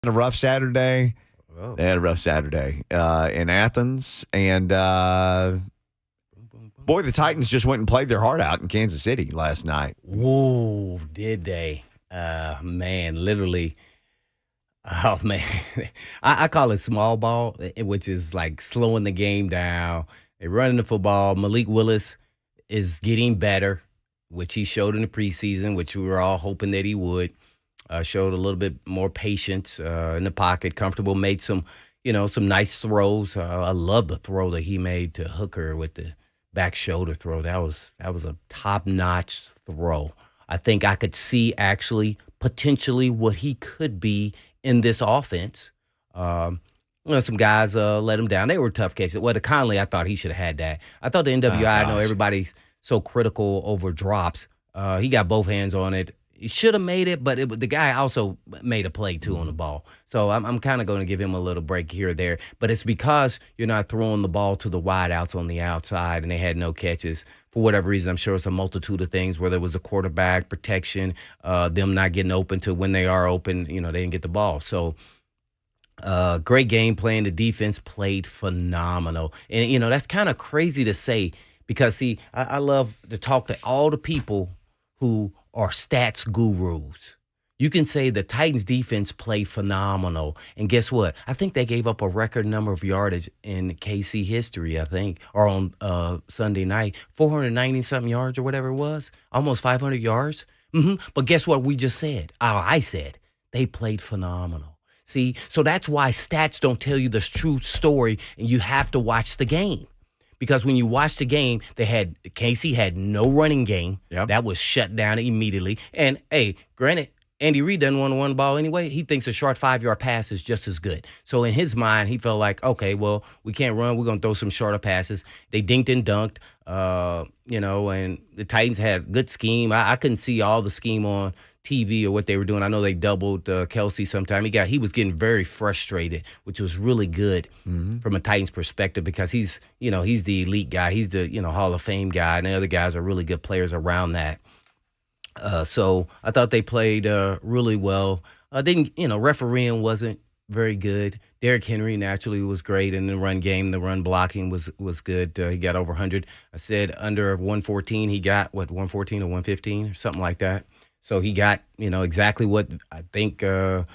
a rough Saturday. Oh. They had a rough Saturday in Athens. And, boy, the Titans just went and played their heart out in Kansas City last night. Whoa, did they? Man, literally. Oh, man. I call it small ball, which is like slowing the game down. They're running the football. Malik Willis is getting better, which he showed in the preseason, which we were all hoping that he would. Showed a little bit more patience in the pocket, comfortable, made some nice throws. I love the throw that he made to Hooker with the back shoulder throw. That was a top-notch throw. I think I could see actually potentially what he could be in this offense. Some guys let him down. They were tough cases. Well, the Conley, I thought he should have had that. I thought the NWI, I know everybody's so critical over drops. He got both hands on it. He should have made it, but the guy also made a play, too, on the ball. So I'm kind of going to give him a little break here or there. But it's because you're not throwing the ball to the wideouts on the outside, and they had no catches. For whatever reason, I'm sure it's a multitude of things, whether it was a quarterback, protection, them not getting open to when they are open, they didn't get the ball. So great game plan. The defense played phenomenal. And, that's kind of crazy to say because, see, I love to talk to all the people who are stats gurus. You can say the Titans defense played phenomenal. And guess what? I think they gave up a record number of yardage in KC history, I think, or on Sunday night, 490-something yards or whatever it was, almost 500 yards. But guess what we just said? I said they played phenomenal. See, so that's why stats don't tell you the true story, and you have to watch the game. Because when you watch the game, KC had no running game. Yep. That was shut down immediately. And, hey, granted, Andy Reid doesn't want to run the ball anyway. He thinks a short 5-yard pass is just as good. So in his mind, he felt like, okay, well, we can't run. We're going to throw some shorter passes. They dinked and dunked, and the Titans had a good scheme. I couldn't see all the scheme on TV or what they were doing. I know they doubled Kelsey sometime. He was getting very frustrated, which was really good from a Titans perspective because he's the elite guy. He's the Hall of Fame guy, and the other guys are really good players around that. So I thought they played really well. Refereeing wasn't very good. Derrick Henry naturally was great in the run game. The run blocking was good. He got over 100. I said under 114. He got, 114 or 115 or something like that. So he got, exactly what I think, the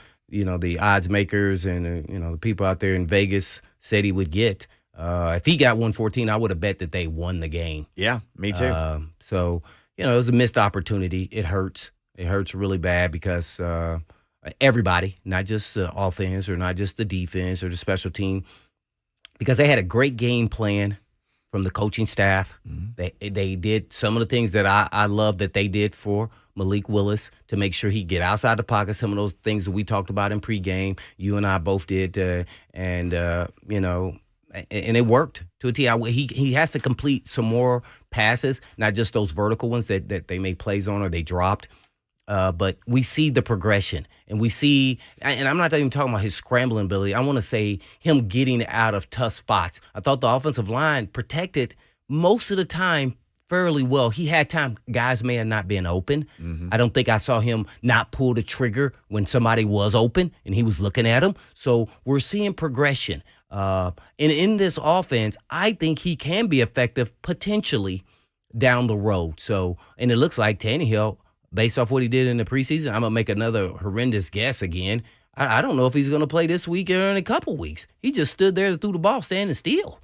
odds makers and, the people out there in Vegas said he would get. If he got 114, I would have bet that they won the game. Yeah, me too. So, it was a missed opportunity. It hurts. It hurts really bad because everybody, not just the offense or not just the defense or the special team, because they had a great game plan from the coaching staff. They did some of the things that I love that they did for Malik Willis to make sure he get outside the pocket. Some of those things that we talked about in pregame, you and I both did, and it worked to a T. He has to complete some more passes, not just those vertical ones that they made plays on or they dropped. But we see the progression, and we see, and I'm not even talking about his scrambling ability. I want to say him getting out of tough spots. I thought the offensive line protected most of the time fairly well. He had time. Guys may have not been open. I don't think I saw him not pull the trigger when somebody was open and he was looking at him. So we're seeing progression. And in this offense, I think he can be effective potentially down the road. So, and it looks like Tannehill, based off what he did in the preseason, I'm going to make another horrendous guess again. I don't know if he's going to play this week or in a couple weeks. He just stood there and threw the ball standing still.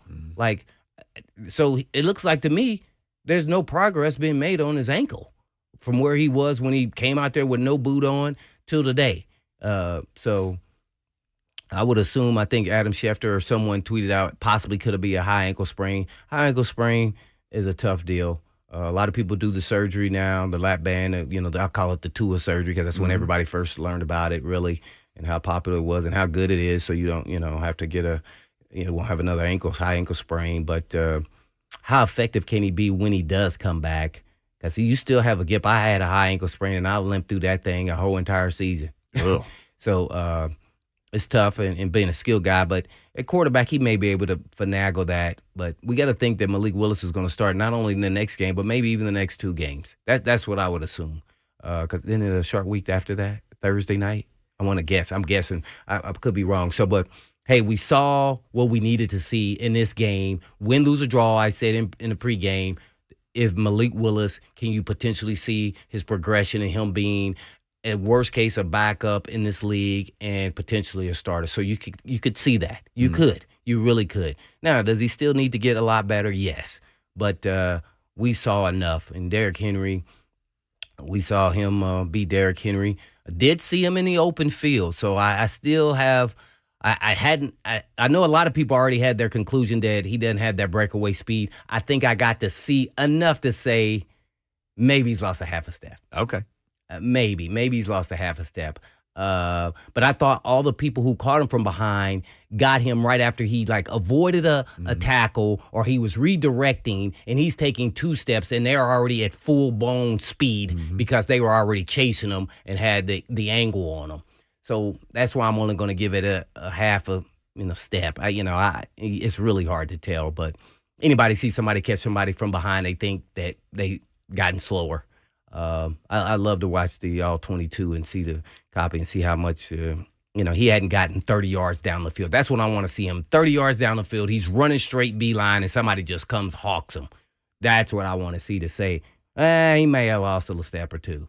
So it looks like to me, there's no progress being made on his ankle from where he was when he came out there with no boot on till today. So I would assume, I think Adam Schefter or someone tweeted out, possibly could it be a high ankle sprain. High ankle sprain is a tough deal. A lot of people do the surgery now, the lap band, I'll call it the Tua surgery because that's when everybody first learned about it really and how popular it was and how good it is. So you don't, have to get won't have another high ankle sprain. But how effective can he be when he does come back? Because you still have a grip. I had a high ankle sprain, and I limped through that thing a whole entire season. So it's tough and being a skilled guy. But at quarterback, he may be able to finagle that. But we got to think that Malik Willis is going to start not only in the next game, but maybe even the next 2 games. That's what I would assume. Because then in a short week after that, Thursday night, I want to guess. I'm guessing. I could be wrong. So, but hey, we saw what we needed to see in this game. Win, lose, or draw, I said in the pregame. If Malik Willis, can you potentially see his progression and him being, at worst case, a backup in this league and potentially a starter? So you could see that. You could. You really could. Now, does he still need to get a lot better? Yes. But we saw enough. And Derrick Henry, we saw him be Derrick Henry. I did see him in the open field. So I still have – I know a lot of people already had their conclusion that he doesn't have that breakaway speed. I think I got to see enough to say maybe he's lost a half a step. Okay. Maybe he's lost a half a step. But I thought all the people who caught him from behind got him right after he avoided a tackle, or he was redirecting and he's taking 2 steps and they're already at full-blown speed because they were already chasing him and had the angle on him. So that's why I'm only going to give it a half a step. It's really hard to tell, but anybody see somebody catch somebody from behind, they think that they gotten slower. I love to watch the all 22 and see the copy and see how much he hadn't gotten 30 yards down the field. That's what I want to see him. 30 yards down the field, he's running straight beeline, and somebody just comes hawks him. That's what I want to see to say, he may have lost a little step or two.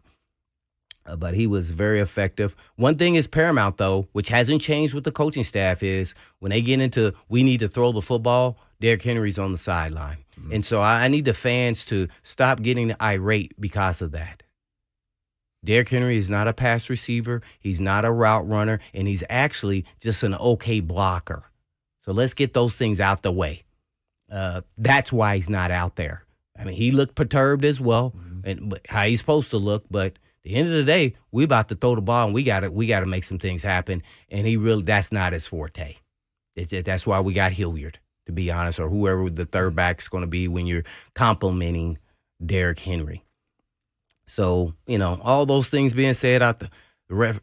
But he was very effective. One thing is paramount, though, which hasn't changed with the coaching staff, is when they get into we need to throw the football, Derrick Henry's on the sideline. And so I need the fans to stop getting irate because of that. Derrick Henry is not a pass receiver. He's not a route runner. And he's actually just an okay blocker. So let's get those things out the way. That's why he's not out there. I mean, he looked perturbed as well, and how he's supposed to look, but at the end of the day, we about to throw the ball, and we got to make some things happen. And that's not his forte. That's why we got Hilliard, to be honest, or whoever the third back's going to be when you're complimenting Derrick Henry. So all those things being said, the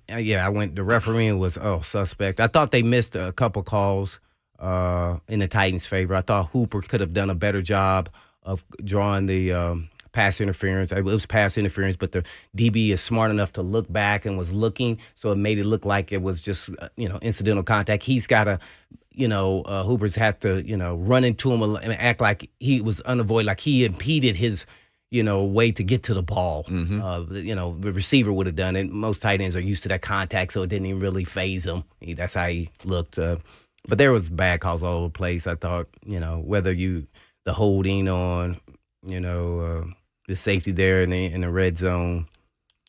refereeing was suspect. I thought they missed a couple calls in the Titans' favor. I thought Hooper could have done a better job of drawing the pass interference. It was pass interference, but the DB is smart enough to look back and was looking, so it made it look like it was just incidental contact. He's got to, Hooper's have to run into him and act like he was unavoidable, like he impeded his way to get to the ball. The receiver would have done it. Most tight ends are used to that contact, so it didn't even really faze him. That's how he looked. But there was bad calls all over the place. I thought whether the holding on the safety there in the red zone,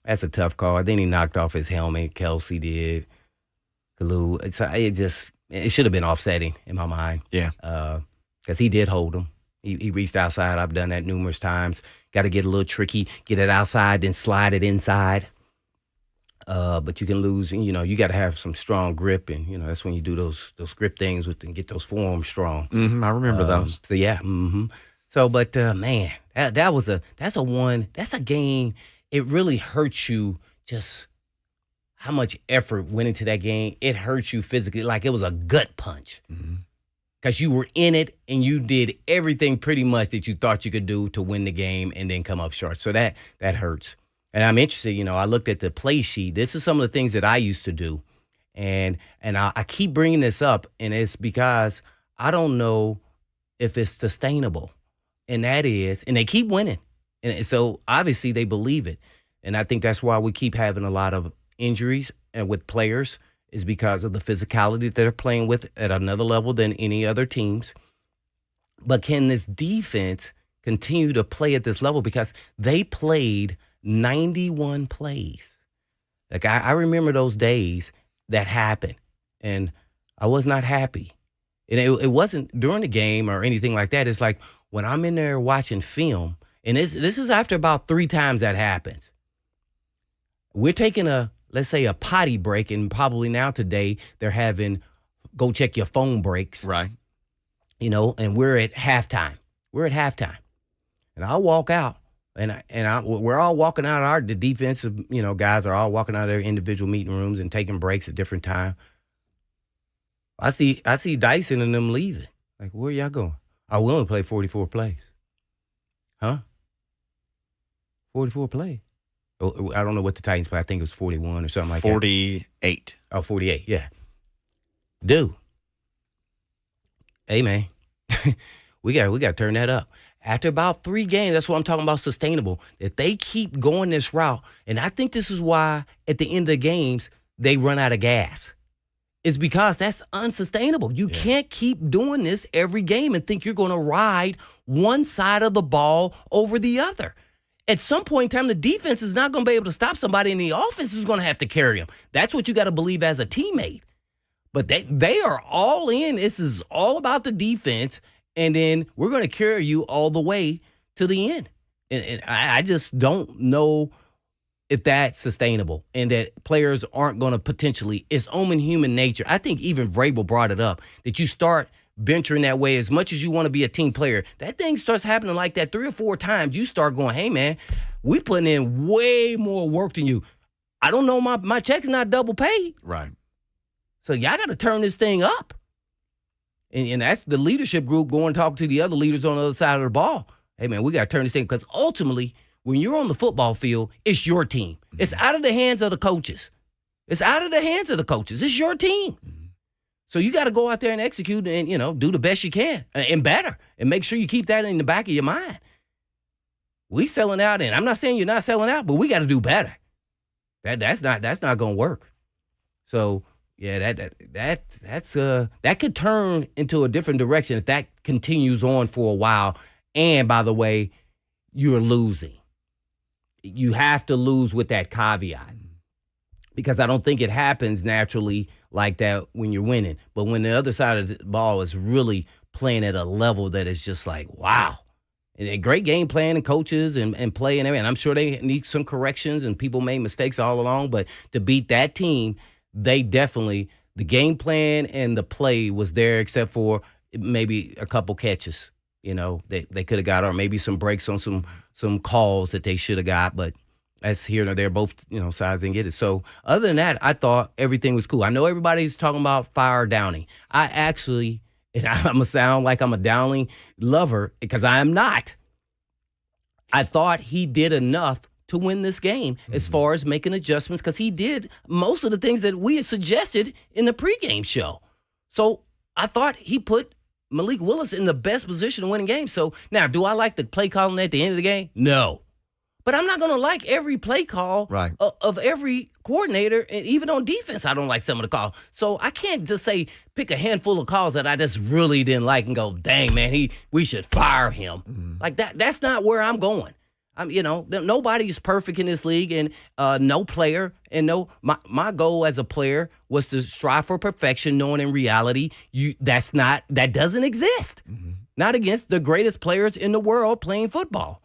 that's a tough call. I think he knocked off his helmet. Kelsey did. Kalu. It should have been offsetting in my mind. Yeah. Because he did hold him. He reached outside. I've done that numerous times. Got to get a little tricky. Get it outside, then slide it inside. But you can lose. You got to have some strong grip, and that's when you do those grip things and get those forearms strong. I remember those. So yeah. So, but man, that's a game. It really hurts you just how much effort went into that game. It hurts you physically, like it was a gut punch. Because you were in it and you did everything pretty much that you thought you could do to win the game and then come up short. So that hurts. And I'm interested, I looked at the play sheet. This is some of the things that I used to do. And I keep bringing this up, and it's because I don't know if it's sustainable. And that is, and they keep winning. And so obviously they believe it. And I think that's why we keep having a lot of injuries and with players, is because of the physicality that they're playing with at another level than any other teams. But can this defense continue to play at this level? Because they played 91 plays. Like I remember those days that happened, and I was not happy. And it wasn't during the game or anything like that. It's like when I'm in there watching film, and this is after about 3 times that happens. We're taking let's say a potty break, and probably now today they're having go check your phone breaks. Right. And we're at halftime. And I'll walk out, and we're all walking out. The defensive, guys are all walking out of their individual meeting rooms and taking breaks at different times. I see Dyson and them leaving. Like, where y'all going? We only play 44 plays. Huh? 44 plays. I don't know what the Titans play. I think it was 41 or something like 48. that. Oh, 48, yeah. Dude. Hey, man. we got to turn that up. After about 3 games, that's what I'm talking about, sustainable. If they keep going this route, and I think this is why at the end of the games, they run out of gas. It's because that's unsustainable. You can't keep doing this every game and think you're going to ride one side of the ball over the other. At some point in time, the defense is not going to be able to stop somebody, and the offense is going to have to carry them. That's what you got to believe as a teammate. But they are all in. This is all about the defense, and then we're going to carry you all the way to the end. And I just don't know if that's sustainable and that players aren't going to potentially, it's only human nature. I think even Vrabel brought it up, that you start venturing that way as much as you want to be a team player. That thing starts happening like that 3 or 4 times. You start going, hey, man, we putting in way more work than you. I don't know, my check's not double paid. Right. So y'all got to turn this thing up. And that's the leadership group going and talk to the other leaders on the other side of the ball. Hey, man, we got to turn this thing, because ultimately, when you're on the football field, it's your team. It's out of the hands of the coaches. It's out of the hands of the coaches. It's your team. So you got to go out there and execute and, do the best you can and better, and make sure you keep that in the back of your mind. We selling out, and I'm not saying you're not selling out, but we got to do better. That's not going to work. So, yeah, that could turn into a different direction if that continues on for a while. And by the way, you're losing. You have to lose with that caveat, because I don't think it happens naturally like that when you're winning. But when the other side of the ball is really playing at a level that is just like, wow. And a great game plan and coaches and play and everything. I'm sure they need some corrections and people made mistakes all along. But to beat that team, they definitely, the game plan and the play was there, except for maybe a couple catches. They could have got, or maybe some breaks on some calls that they should have got, but that's here and there. Both, sides didn't get it. So other than that, I thought everything was cool. I know everybody's talking about fire Downing. I actually, and I'm going to sound like I'm a Downing lover, because I am not. I thought he did enough to win this game as far as making adjustments, because he did most of the things that we had suggested in the pregame show. So I thought he put Malik Willis in the best position to win games. So now, do I like the play calling at the end of the game? No. But I'm not going to like every play call of every coordinator. And even on defense, I don't like some of the calls. So I can't just pick a handful of calls that I just really didn't like and go, dang, man, we should fire him. Like that. That's not where I'm going. Nobody is perfect in this league, and no player, and my goal as a player was to strive for perfection, knowing in reality that doesn't exist. Not against the greatest players in the world playing football.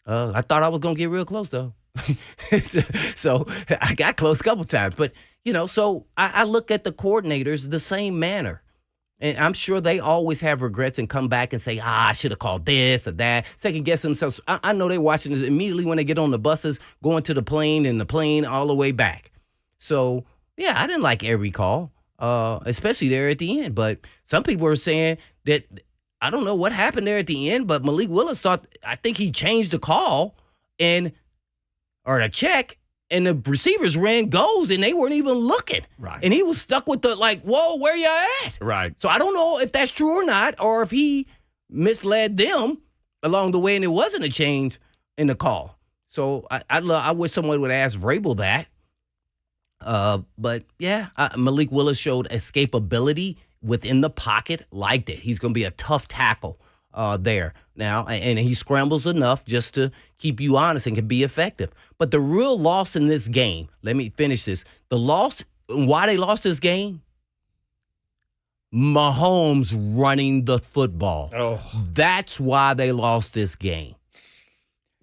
I thought I was gonna get real close though, so I got close a couple times. But so I look at the coordinators the same manner. And I'm sure they always have regrets and come back and say, I should have called this or that, second guess themselves. I know they're watching this immediately when they get on the buses, going to the plane and the plane all the way back. So, yeah, I didn't like every call, especially there at the end. But some people are saying that, I don't know what happened there at the end, but Malik Willis I think he changed the call or the check, and the receivers ran goals, and they weren't even looking. Right. And he was stuck with whoa, where you at? Right. So I don't know if that's true or not, or if he misled them along the way and it wasn't a change in the call. So I wish someone would ask Vrabel that. But, yeah, Malik Willis showed escapability within the pocket, liked it. He's going to be a tough tackle there now, and he scrambles enough just to keep you honest and can be effective. But the real loss in this game, let me finish this. The loss, why they lost this game? Mahomes running the football. Oh. That's why they lost this game.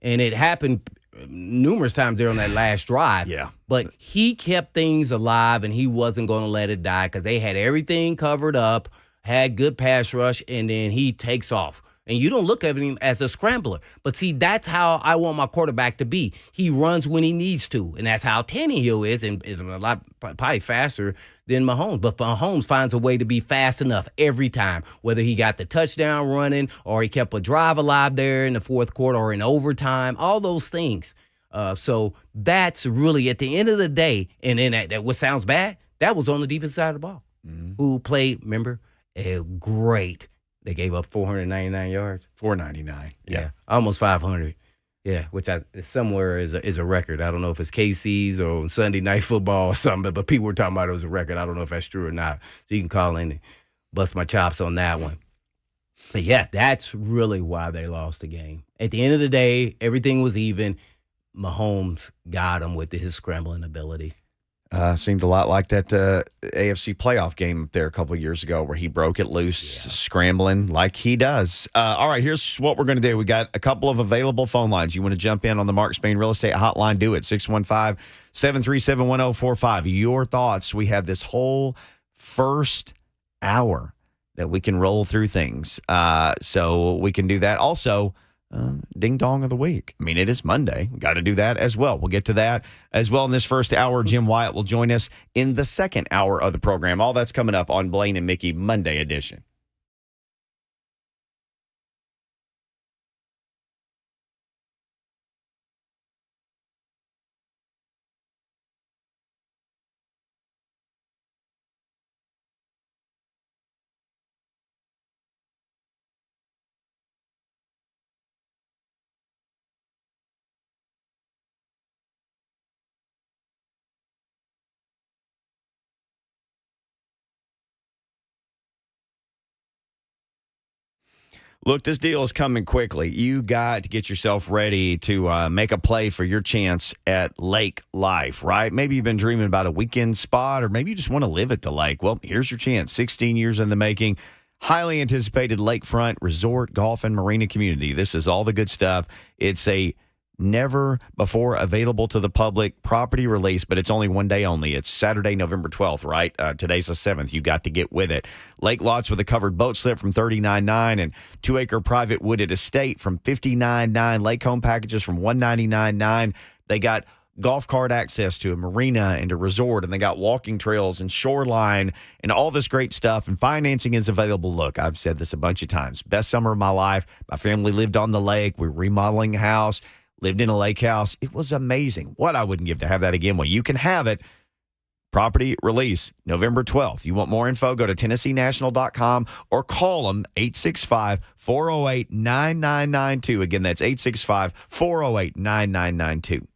And it happened numerous times there on that last drive. Yeah. But he kept things alive, and he wasn't going to let it die because they had everything covered up, had good pass rush, and then he takes off. And you don't look at him as a scrambler. But, see, that's how I want my quarterback to be. He runs when he needs to, and that's how Tannehill is, and a lot probably faster than Mahomes. But Mahomes finds a way to be fast enough every time, whether he got the touchdown running or he kept a drive alive there in the fourth quarter or in overtime, all those things. So that's really at the end of the day, and then that what sounds bad, that was on the defense side of the ball. Who played, remember, great. They gave up 499 yards. 499. Yeah, almost 500. Yeah, which somewhere is a record. I don't know if it's KC's or Sunday Night Football or something, but people were talking about it was a record. I don't know if that's true or not. So you can call in and bust my chops on that one. But yeah, that's really why they lost the game. At the end of the day, everything was even. Mahomes got him with his scrambling ability. Seemed a lot like that AFC playoff game there a couple of years ago where he broke it loose, scrambling like he does. All right, here's what we're going to do. We got a couple of available phone lines. You want to jump in on the Mark Spain Real Estate Hotline, do it. 615-737-1045. Your thoughts. We have this whole first hour that we can roll through things. So we can do that. Also, ding dong of the week. I mean, it is Monday. We got to do that as well. We'll get to that as well in this first hour. Jim Wyatt will join us in the second hour of the program. All that's coming up on Blaine and Mickey Monday edition. Look, this deal is coming quickly. You got to get yourself ready to make a play for your chance at Lake Life, right? Maybe you've been dreaming about a weekend spot, or maybe you just want to live at the lake. Well, here's your chance. 16 years in the making. Highly anticipated lakefront resort, golf, and marina community. This is all the good stuff. It's a never before available to the public property release, but it's only one day only. It's Saturday, November 12th, right? Today's the 7th. You got to get with it. Lake lots with a covered boat slip from $39.9 and 2-acre private wooded estate from $59.9. Lake home packages from $199.9. They got golf cart access to a marina and a resort, and they got walking trails and shoreline and all this great stuff, and financing is available. Look, I've said this a bunch of times. Best summer of my life. My family lived on the lake. We're remodeling a house. Lived in a lake house. It was amazing. What I wouldn't give to have that again. Well, you can have it. Property release November 12th. You want more info? Go to TennesseeNational.com or call them 865-408-9992. Again, that's 865-408-9992.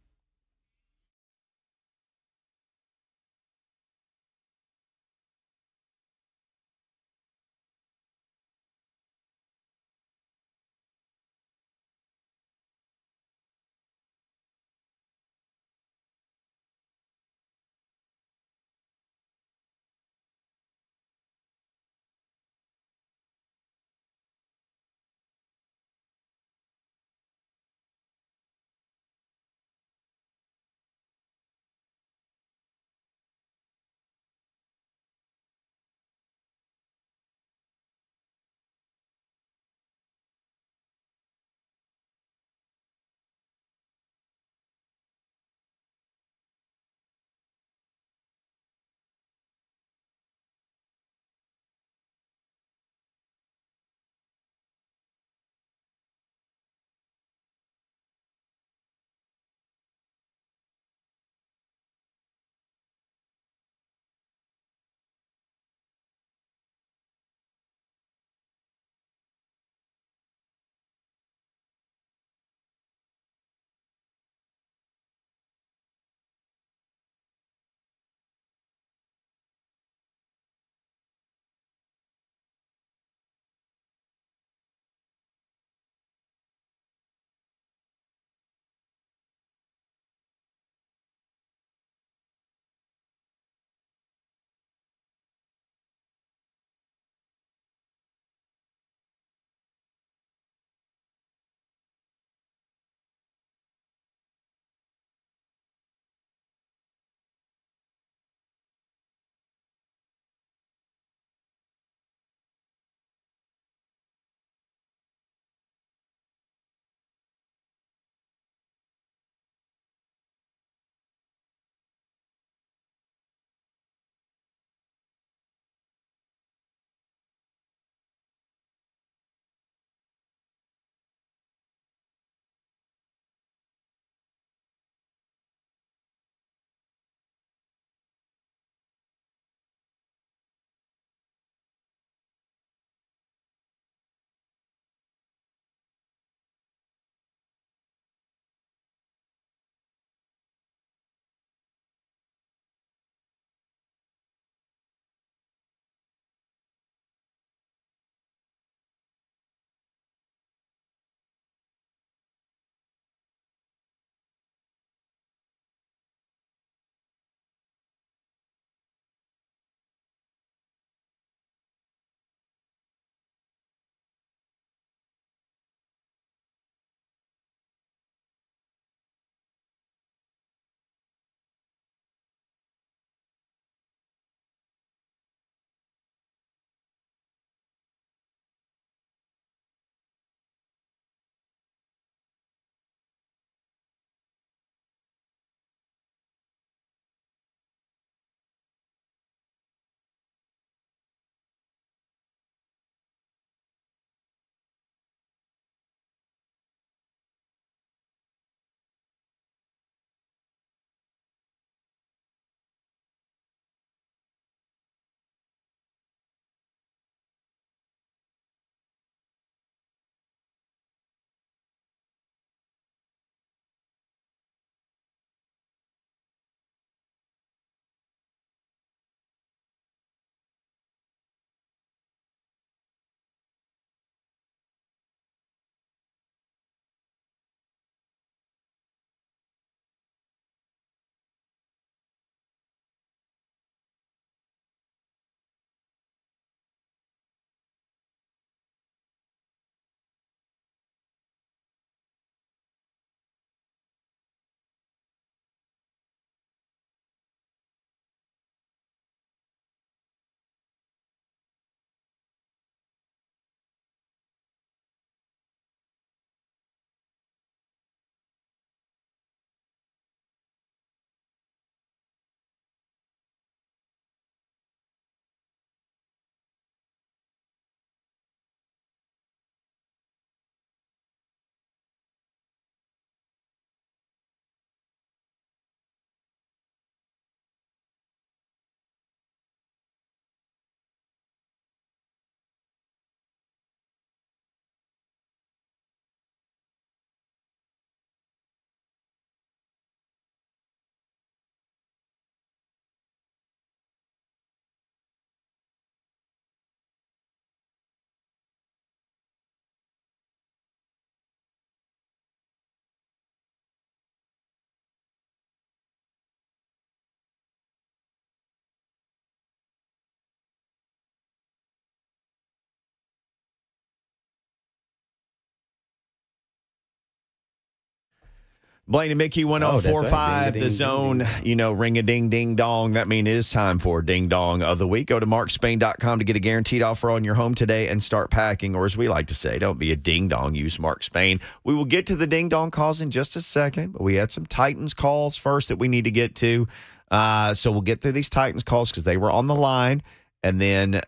Blaine and Mickey, Oh, that's right. 1045, Ding, the ding, zone, ding, ring a ding, ding, dong. That means it is time for Ding Dong of the Week. Go to markspain.com to get a guaranteed offer on your home today and start packing. Or as we like to say, don't be a ding dong, use Mark Spain. We will get to the ding dong calls in just a second, but we had some Titans calls first that we need to get to. So we'll get through these Titans calls because they were on the line. And then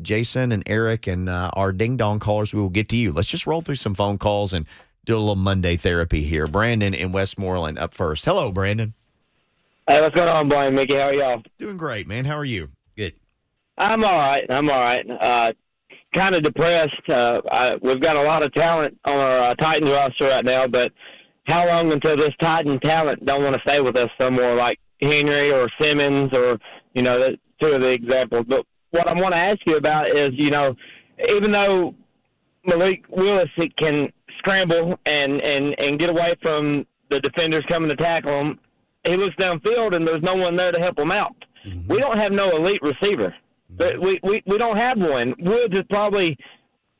Jason and Eric and our ding dong callers, we will get to you. Let's just roll through some phone calls and do a little Monday therapy here. Brandon in Westmoreland up first. Hello, Brandon. Hey, what's going on, Blaine and Mickey? How are y'all? Doing great, man. How are you? Good. I'm all right. Kind of depressed. We've got a lot of talent on our Titans roster right now, but how long until this Titan talent don't want to stay with us somewhere like Henry or Simmons or, that's two of the examples. But what I want to ask you about is, even though Malik Willis can scramble and get away from the defenders coming to tackle him, he looks downfield and there's no one there to help him out. Mm-hmm. We don't have no elite receiver. But we don't have one. Woods is probably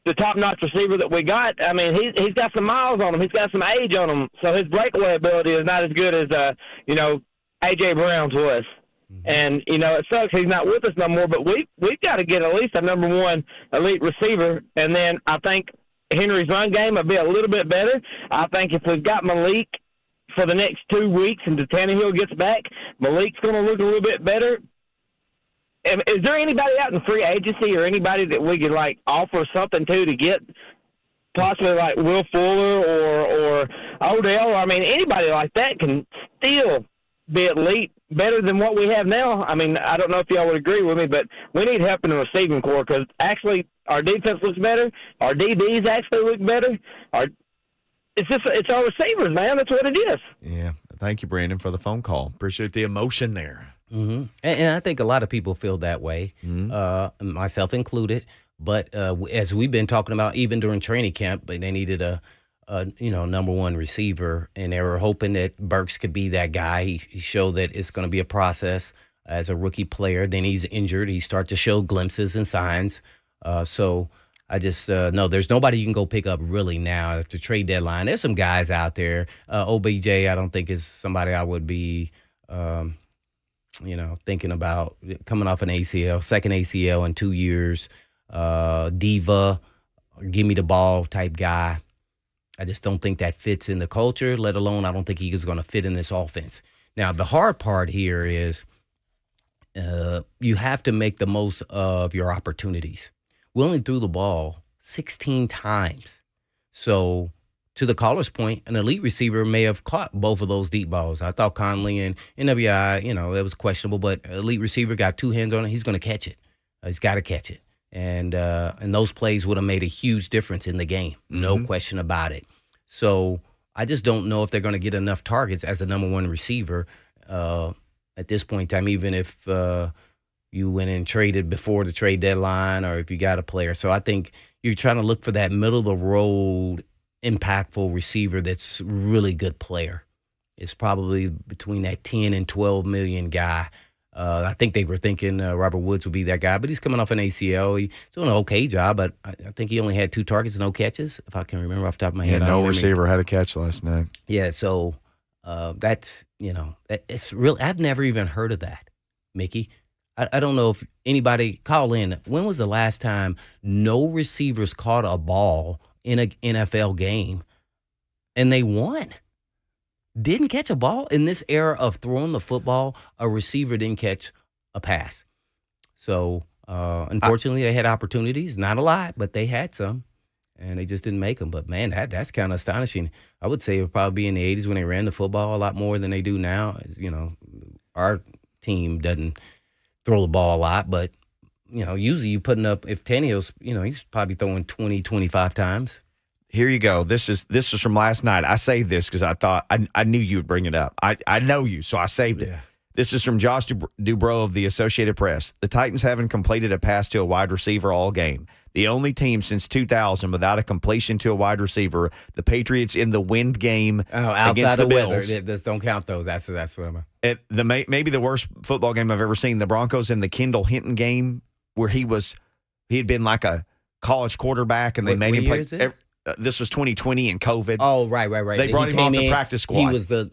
the top-notch receiver that we got. I mean, he's got some miles on him. He's got some age on him. So his breakaway ability is not as good as, A.J. Brown's was. Mm-hmm. And, it sucks he's not with us no more, but we've got to get at least a number one elite receiver. And then I think Henry's run game will be a little bit better. I think if we've got Malik for the next 2 weeks and Tannehill gets back, Malik's going to look a little bit better. Is there anybody out in free agency or anybody that we could, offer something to get possibly like Will Fuller or Odell? I mean, anybody like that can still be elite, better than what we have now. I mean, I don't know if y'all would agree with me, but we need help in the receiving corps because actually our defense looks better. Our DBs actually look better. It's our receivers, man. That's what it is. Yeah. Thank you, Brandon, for the phone call. Appreciate the emotion there. Mm-hmm. And I think a lot of people feel that way, myself included. But as we've been talking about, even during training camp, they needed a number one receiver, and they were hoping that Burks could be that guy. He showed that it's going to be a process as a rookie player. Then he's injured. He starts to show glimpses and signs. So I just know there's nobody you can go pick up really now at the trade deadline. There's some guys out there. OBJ, I don't think is somebody I would be thinking about coming off an ACL, second ACL in 2 years, diva, give me the ball type guy. I just don't think that fits in the culture, let alone I don't think he is going to fit in this offense. Now, the hard part here is you have to make the most of your opportunities. We only threw the ball 16 times. So to the caller's point, an elite receiver may have caught both of those deep balls. I thought Conley and NWI, it was questionable, but elite receiver got two hands on it. He's going to catch it. He's got to catch it. And those plays would have made a huge difference in the game. No question about it. So I just don't know if they're going to get enough targets as a number one receiver at this point in time, even if you went and traded before the trade deadline or if you got a player. So I think you're trying to look for that middle-of-the-road impactful receiver that's really good player. It's probably between that 10 and 12 million guy. I think they were thinking Robert Woods would be that guy, but he's coming off an ACL. He's doing an okay job, but I think he only had 2 targets, no catches, if I can remember off the top of my head. Yeah, no receiver had a catch last night. Yeah, so that's, it's real. I've never even heard of that, Mickey. I don't know if anybody call in. When was the last time no receivers caught a ball in an NFL game and they won? Didn't catch a ball. In this era of throwing the football, a receiver didn't catch a pass. So, unfortunately, they had opportunities. Not a lot, but they had some, and they just didn't make them. But, man, that's kind of astonishing. I would say it would probably be in the 80s when they ran the football a lot more than they do now. Our team doesn't throw the ball a lot, but, usually you putting up, if Tannehill's, he's probably throwing 20, 25 times. Here you go. This is from last night. I saved this because I thought I knew you would bring it up. I know you, so I saved it. Yeah. This is from Josh Dubrow of the Associated Press. The Titans haven't completed a pass to a wide receiver all game. The only team since 2000 without a completion to a wide receiver. The Patriots in the wind game against the Bills. Just don't count those. That's what I'm. Maybe the worst football game I've ever seen. The Broncos in the Kendall Hinton game where he had been like a college quarterback and they made him play. this was 2020 and COVID. Oh, right. They brought him off the practice squad. He was a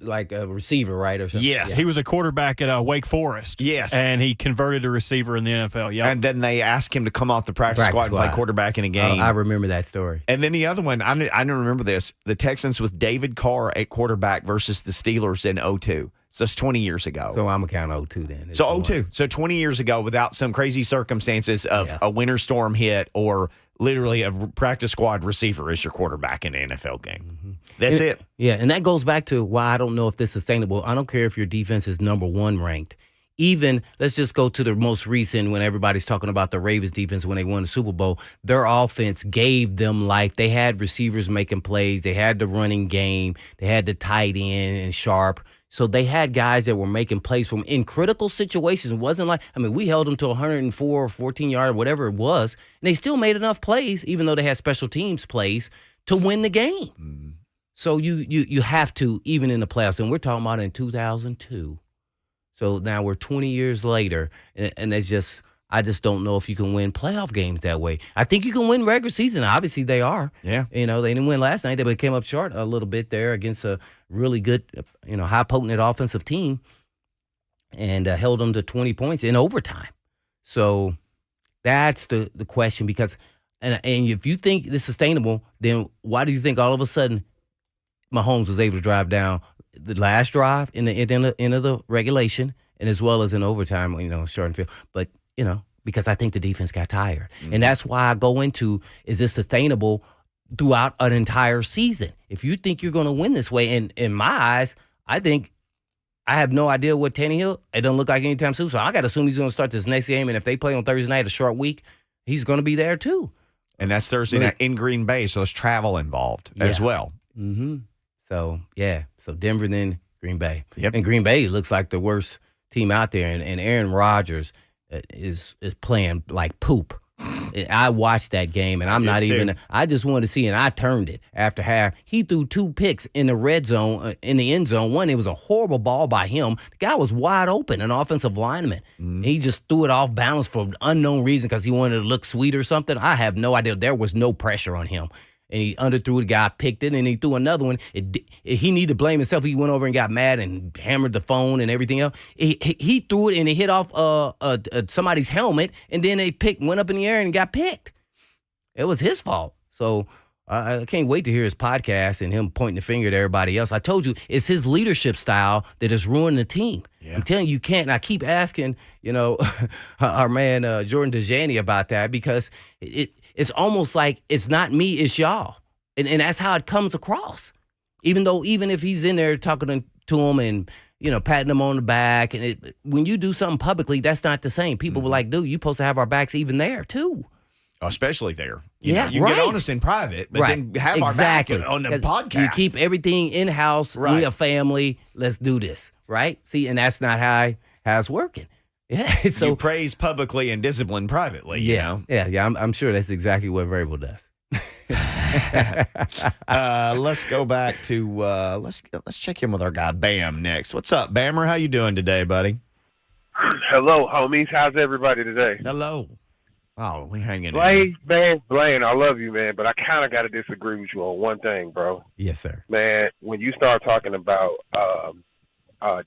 receiver, right? Or something? Yes. He was a quarterback at Wake Forest. Yes. And he converted to receiver in the NFL. Yeah. And then they asked him to come off the practice squad and play quarterback in a game. I remember that story. And then the other one, I don't remember this, the Texans with David Carr at quarterback versus the Steelers in 2002. So it's 20 years ago. So I'm going to count 2002 then. So 2002. So 20 years ago without some crazy circumstances of a winter storm hit or literally a practice squad receiver as your quarterback in an NFL game. Mm-hmm. That's it. Yeah, and that goes back to why I don't know if this is sustainable. I don't care if your defense is number 1 ranked. Even, let's just go to the most recent when everybody's talking about the Ravens defense when they won the Super Bowl. Their offense gave them life. They had receivers making plays. They had the running game. They had the tight end and Sharp. So they had guys that were making plays from in critical situations. It wasn't like, we held them to 104 or 14-yard, whatever it was, and they still made enough plays, even though they had special teams plays, to win the game. Mm. So you have to, even in the playoffs, and we're talking about in 2002. So now we're 20 years later, and it's just, I just don't know if you can win playoff games that way. I think you can win regular season. Obviously, they are. Yeah. They didn't win last night. They came up short a little bit there against a really good, high potent offensive team and held them to 20 points in overtime. So that's the question because, and if you think this is sustainable, then why do you think all of a sudden Mahomes was able to drive down the last drive in the end of the regulation and as well as in overtime, short and field. But, because I think the defense got tired. Mm-hmm. And that's why I go into, is this sustainable throughout an entire season? If you think you're going to win this way, and in my eyes, I think I have no idea what Tannehill, it doesn't look like anytime soon. So I got to assume he's going to start this next game. And if they play on Thursday night, a short week, he's going to be there too. And that's Thursday night in Green Bay, so there's travel involved as well. Mm-hmm. So, So Denver, then Green Bay. Yep. And Green Bay looks like the worst team out there. And Aaron Rodgers is playing like poop. I watched that game, and I just wanted to see, and I turned it after half. He threw 2 picks in the red zone, in the end zone. One, it was a horrible ball by him. The guy was wide open, an offensive lineman. Mm-hmm. He just threw it off balance for unknown reason because he wanted to look sweet or something. I have no idea. There was no pressure on him. And he underthrew, the guy picked it, and he threw another one. He needed to blame himself. He went over and got mad and hammered the phone and everything else. He threw it, and it hit off somebody's helmet, and then went up in the air and got picked. It was his fault. So I can't wait to hear his podcast and him pointing the finger at everybody else. I told you, it's his leadership style that has ruined the team. Yeah. I'm telling you, can't. And I keep asking, our man Jordan DeJani about that because it's almost like it's not me, it's y'all. And that's how it comes across. Even if he's in there talking to him and, patting him on the back. And when you do something publicly, that's not the same. People were like, dude, you're supposed to have our backs even there, too. Especially there. You can get honest in private, but then have our back on the podcast. You keep everything in-house. Right. We a family. Let's do this, right? See, and that's not how it's working. Yeah, so you praise publicly and discipline privately. Yeah, I'm sure that's exactly what Variable does. Let's go back to let's check in with our guy Bam next. What's up, Bammer? How you doing today, buddy? Hello, homies. How's everybody today? Hello. Oh, we hanging in. Blaine, I love you, man, but I kind of got to disagree with you on one thing, bro. Yes, sir. Man, when you start talking about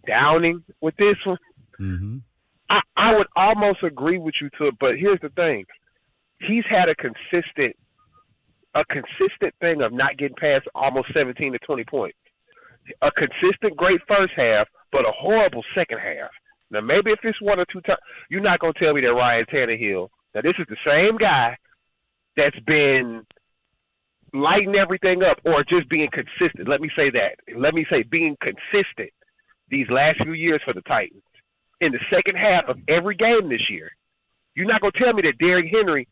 downing with this one, mm-hmm. I would almost agree with you to it, but here's the thing. He's had a consistent thing of not getting past almost 17 to 20 points. A consistent great first half, but a horrible second half. Now, maybe if it's 1 or 2 times, you're not going to tell me that Ryan Tannehill, now this is the same guy that's been lighting everything up or just being consistent. Let me say that. Let me say being consistent these last few years for the Titans. In the second half of every game this year, you're not going to tell me that Derrick Henry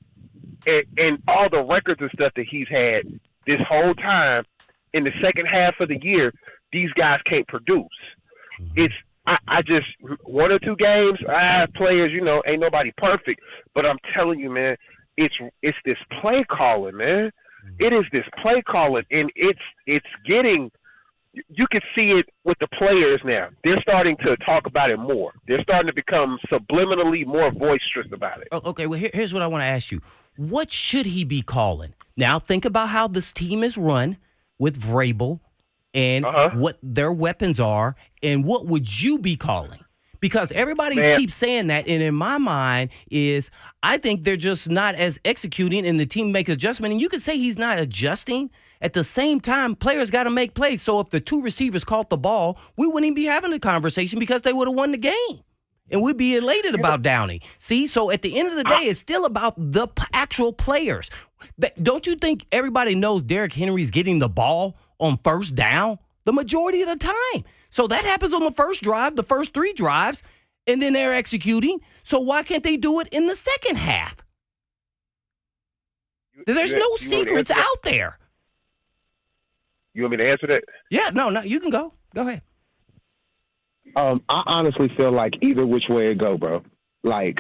and all the records and stuff that he's had this whole time in the second half of the year, these guys can't produce. It's I just 1 or 2 games, players, ain't nobody perfect, but I'm telling you, man, it's this play calling, man. It is this play calling, and it's getting. You can see it with the players now. They're starting to talk about it more. They're starting to become subliminally more boisterous about it. Okay, well, here's what I want to ask you. What should he be calling? Now think about how this team is run with Vrabel and what their weapons are, and what would you be calling? Because everybody keeps saying that, and in my mind is I think they're just not as executing, and the team make adjustment. And you could say he's not adjusting. At the same time, players got to make plays. So if the two receivers caught the ball, we wouldn't even be having a conversation because they would have won the game. And we'd be elated about Downey. See, so at the end of the day, it's still about the actual players. Don't you think everybody knows Derrick Henry's getting the ball on first down the majority of the time? So that happens on the first drive, the first 3 drives, and then they're executing. So why can't they do it in the second half? There's no secrets out there. You want me to answer that? Yeah, no, you can go. Go ahead. I honestly feel like either which way it go, bro. Like,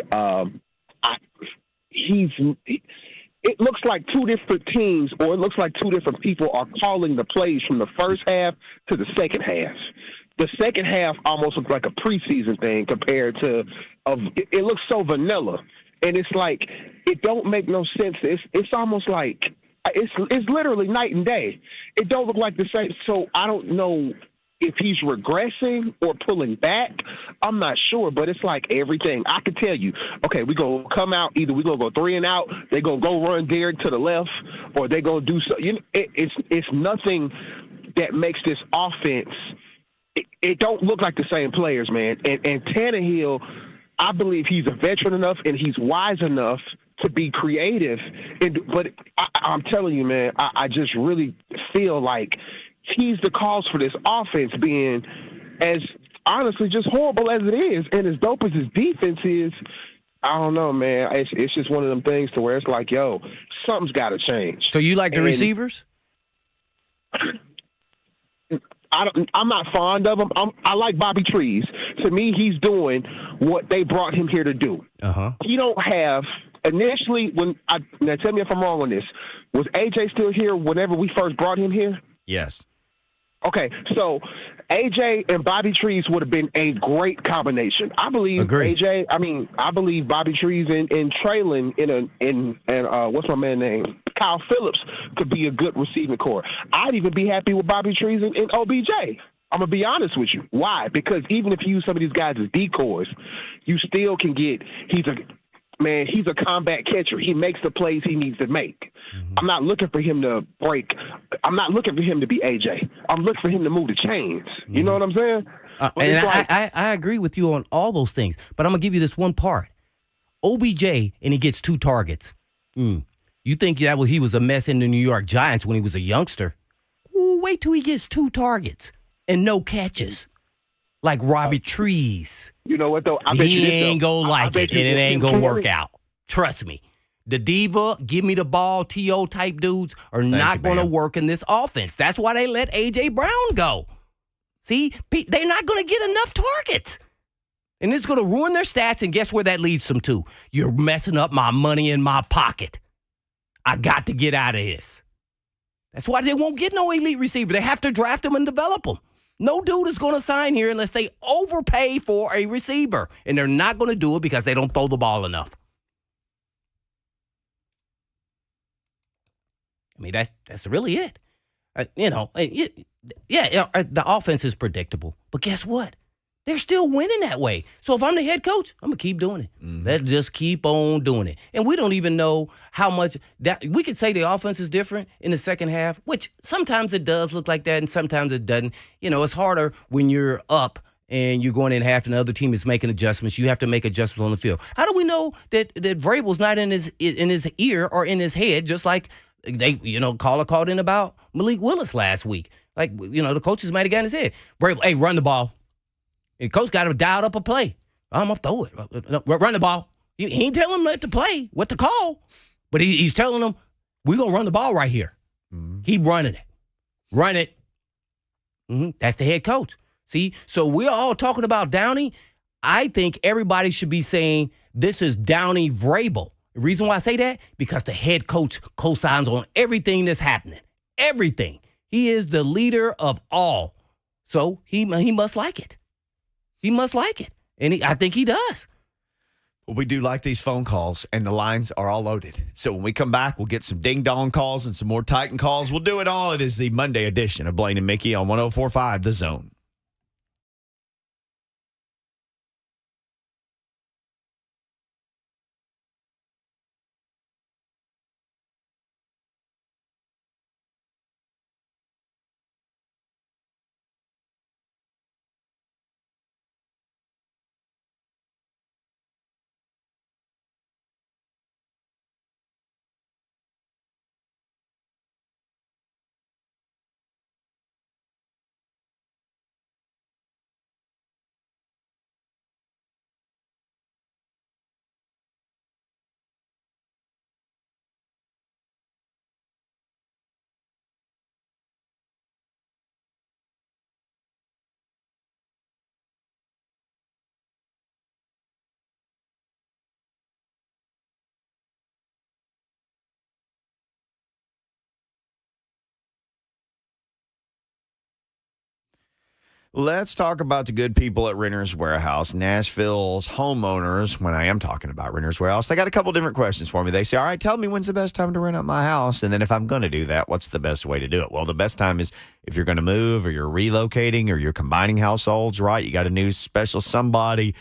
it looks like two different teams, or it looks like two different people are calling the plays from the first half to the second half. The second half almost looks like a preseason thing compared to it looks so vanilla, and it's like it don't make no sense. It's almost like it's literally night and day. It don't look like the same. So I don't know if he's regressing or pulling back. I'm not sure, but it's like everything. I can tell you, okay, we're going to come out, either we're going to go 3 and out, they're going to go run Derrick to the left, or they're going to do so. You know, it's nothing that makes this offense, it don't look like the same players, man. And Tannehill, I believe he's a veteran enough and he's wise enough to be creative. But I'm telling you, man, I just really feel like he's the cause for this offense being as honestly just horrible as it is, and as dope as his defense is. I don't know, man. It's just one of them things to where it's like, yo, something's got to change. So you like the receivers? I'm not fond of him. I like Bobby Trees. To me, he's doing what they brought him here to do. He don't have initially now tell me if I'm wrong on this. Was AJ still here whenever we first brought him here? Yes. Okay, so AJ and Bobby Trees would have been a great combination. I believe I believe Bobby Trees and Traylon and what's my man's name? Kyle Phillips could be a good receiving core. I'd even be happy with Bobby Trees and OBJ. I'm going to be honest with you. Why? Because even if you use some of these guys as decoys, you still can get he's a combat catcher. He makes the plays he needs to make. Mm-hmm. I'm not looking for him to break. I'm not looking for him to be AJ. I'm looking for him to move the chains. Mm-hmm. You know what I'm saying? And I agree with you on all those things, but I'm going to give you this one part. OBJ, and he gets 2 targets. You think he was a mess in the New York Giants when he was a youngster? Ooh, wait till he gets 2 targets and no catches. Like Robbie Trees. You know what, though? He ain't going to like it, and it ain't going to work out. Trust me. The diva, give me the ball, T.O. type dudes are not going to work in this offense. That's why they let A.J. Brown go. See, they're not going to get enough targets. And it's going to ruin their stats, and guess where that leads them to? You're messing up my money in my pocket. I got to get out of this. That's why they won't get no elite receiver. They have to draft them and develop them. No dude is going to sign here unless they overpay for a receiver. And they're not going to do it because they don't throw the ball enough. I mean, that's really it. The offense is predictable. But guess what? They're still winning that way. So if I'm the head coach, I'm going to keep doing it. Mm-hmm. Let's just keep on doing it. And we don't even know how much that we could say the offense is different in the second half, which sometimes it does look like that and sometimes it doesn't. You know, it's harder when you're up and you're going in half and the other team is making adjustments. You have to make adjustments on the field. How do we know that Vrabel's not in his ear or in his head, just like caller called in about Malik Willis last week. Like, the coaches might have gotten his head. Vrabel, hey, run the ball. And coach got him dialed up a play. I'm going to throw it. Run the ball. He ain't telling him what to play, what to call. But he's telling them, we're going to run the ball right here. Mm-hmm. Keep running it. Run it. Mm-hmm. That's the head coach. See, so we're all talking about Downey. I think everybody should be saying this is Downey Vrabel. The reason why I say that, because the head coach co-signs on everything that's happening. Everything. He is the leader of all. So he must like it. He must like it. And I think he does. We do like these phone calls, and the lines are all loaded. So when we come back, we'll get some ding-dong calls and some more Titan calls. We'll do it all. It is the Monday edition of Blaine and Mickey on 104.5 The Zone. Let's talk about the good people at Renter's Warehouse, Nashville's homeowners. When I am talking about Renter's Warehouse, they got a couple different questions for me. They say, all right, tell me when's the best time to rent out my house? And then if I'm going to do that, what's the best way to do it? Well, the best time is if you're going to move or you're relocating or you're combining households, right? You got a new special somebody,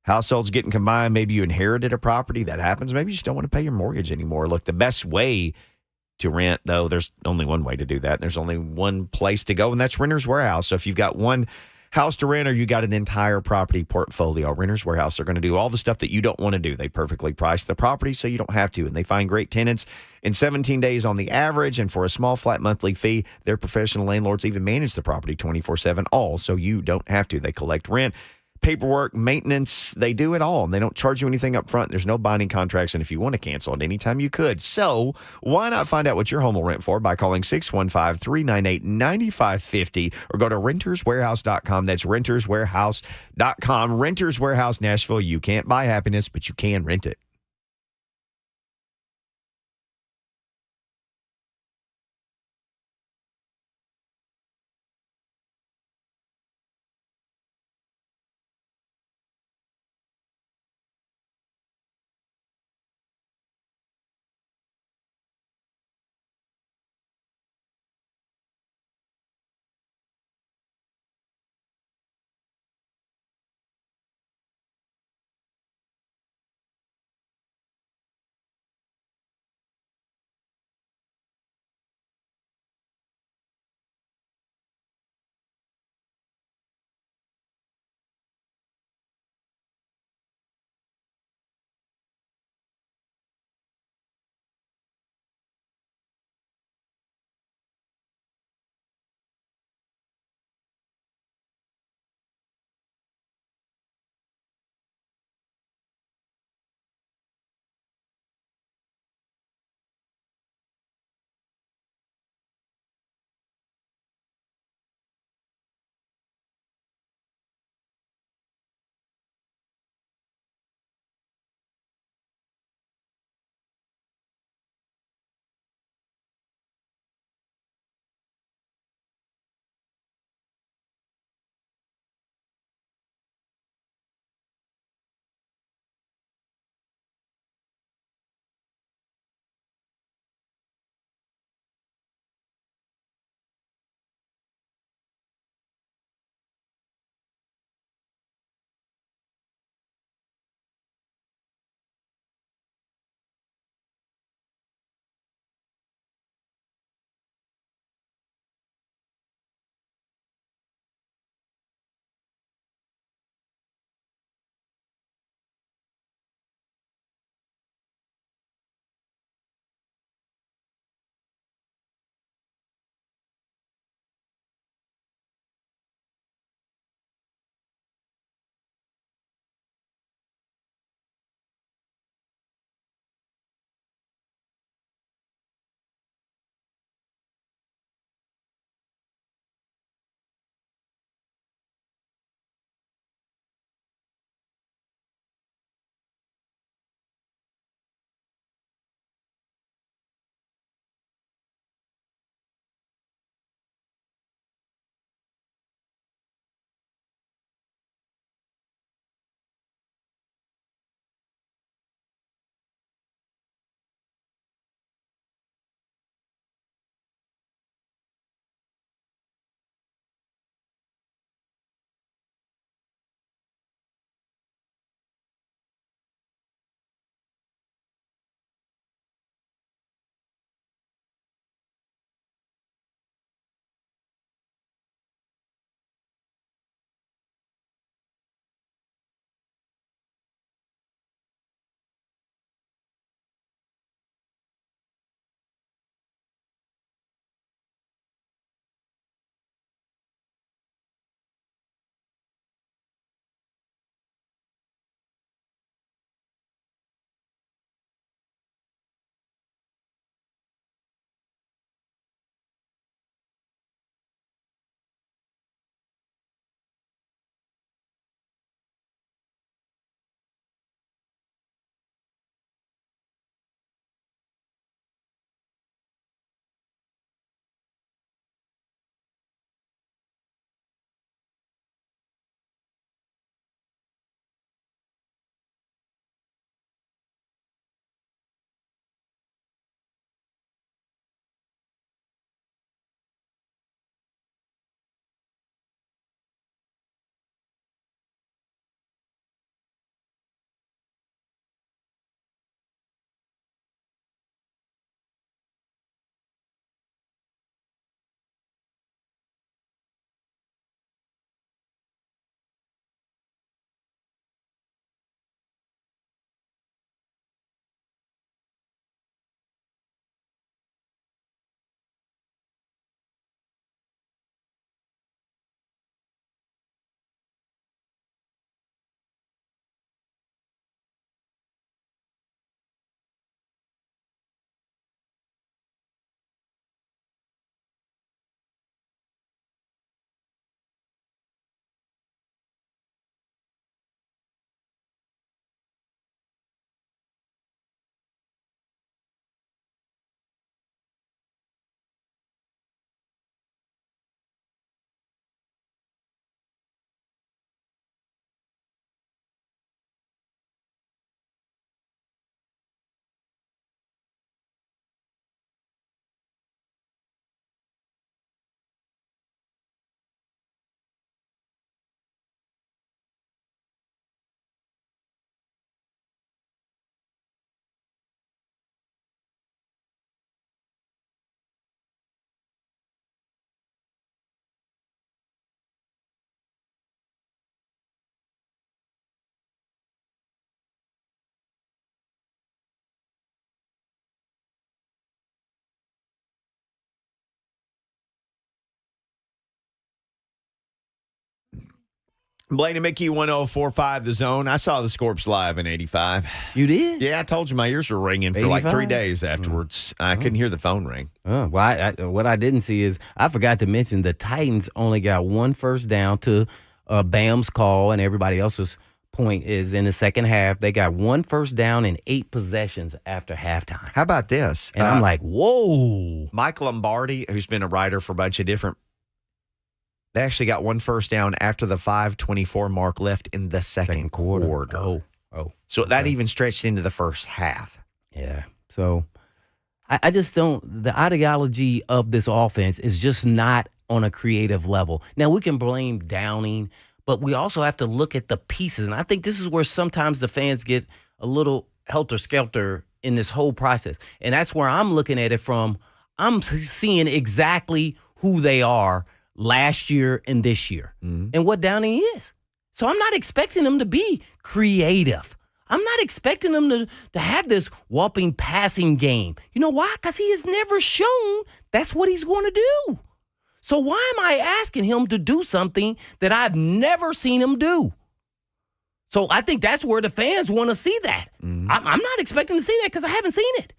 households getting combined. Maybe you inherited a property. That happens. Maybe you just don't want to pay your mortgage anymore. Look, the best way to rent, though, there's only one way to do that. There's only one place to go, and that's Renter's Warehouse. So if you've got one house to rent or you got an entire property portfolio, Renter's Warehouse are going to do all the stuff that you don't want to do. They perfectly price the property so you don't have to, and they find great tenants in 17 days on the average, and for a small flat monthly fee, their professional landlords even manage the property 24/7, all so you don't have to. They collect rent, paperwork, maintenance, they do it all, and they don't charge you anything up front. There's no binding contracts, and if you want to cancel at any time, you could. So why not find out what your home will rent for by calling 615-398-9550 or go to renterswarehouse.com. That's renterswarehouse.com. Renters Warehouse, Nashville. You can't buy happiness, but you can rent it. Blaine and Mickey 104.5 The Zone. I saw the Scorps live in 85. You did? Yeah, I told you my ears were ringing for like 3 days afterwards. I couldn't hear the phone ring. Oh, well, what I didn't see is I forgot to mention the Titans only got one first down to Bam's call, and everybody else's point is in the second half. They got one first down and 8 possessions after halftime. How about this? And I'm like, whoa. Mike Lombardi, who's been a writer for a bunch of different, they actually got one first down after the 5:24 mark left in the second quarter. Oh. So that even stretched into the first half. Yeah. So I just don't, the ideology of this offense is just not on a creative level. Now, we can blame Downing, but we also have to look at the pieces. And I think this is where sometimes the fans get a little helter-skelter in this whole process. And that's where I'm looking at it from. I'm seeing exactly who they are last year and this year and what Downing is. So I'm not expecting them to be creative. I'm not expecting them to have this whopping passing game. You know why? Because he has never shown that's what he's going to do. So why am I asking him to do something that I've never seen him do? So I think that's where the fans want to see that. I'm not expecting to see that because I haven't seen it.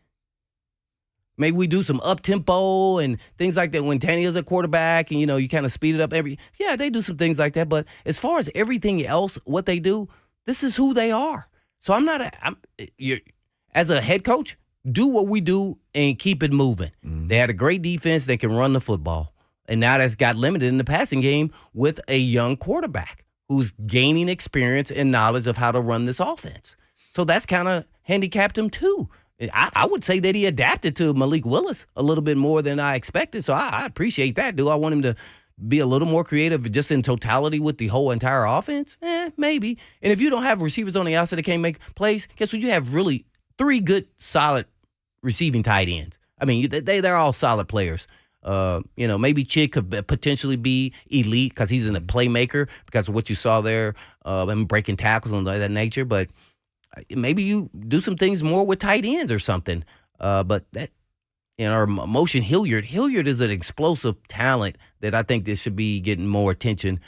Maybe we do some up-tempo and things like that when Tannehill's a quarterback and, you kind of speed it up. Yeah, they do some things like that. But as far as everything else, what they do, this is who they are. So as a head coach, do what we do and keep it moving. They had a great defense. They can run the football. And now that's got limited in the passing game with a young quarterback who's gaining experience and knowledge of how to run this offense. So that's kind of handicapped him too. I would say that he adapted to Malik Willis a little bit more than I expected, so I appreciate that. Do I want him to be a little more creative just in totality with the whole entire offense? Maybe. And if you don't have receivers on the outside that can't make plays, guess what? You have really 3 good, solid receiving tight ends. I mean, they're all solid players. Maybe Chick could potentially be elite because he's a playmaker because of what you saw there, him breaking tackles and that nature, but maybe you do some things more with tight ends or something. But that, our motion Hilliard is an explosive talent that I think this should be getting more attention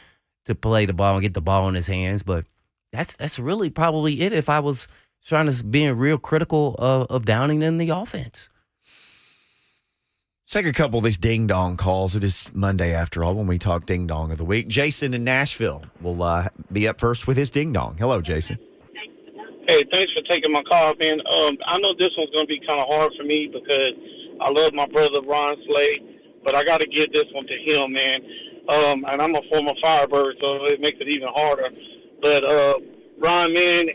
to play the ball and get the ball in his hands. But that's really probably it if I was trying to be real critical of Downing in the offense. Let's take a couple of these ding-dong calls. It is Monday, after all, when we talk ding-dong of the week. Jason in Nashville will be up first with his ding-dong. Hello, Jason. Hey, thanks for taking my call, man. I know this one's going to be kind of hard for me because I love my brother Ron Slay, but I got to give this one to him, man. And I'm a former Firebird, so it makes it even harder. But, Ron, man,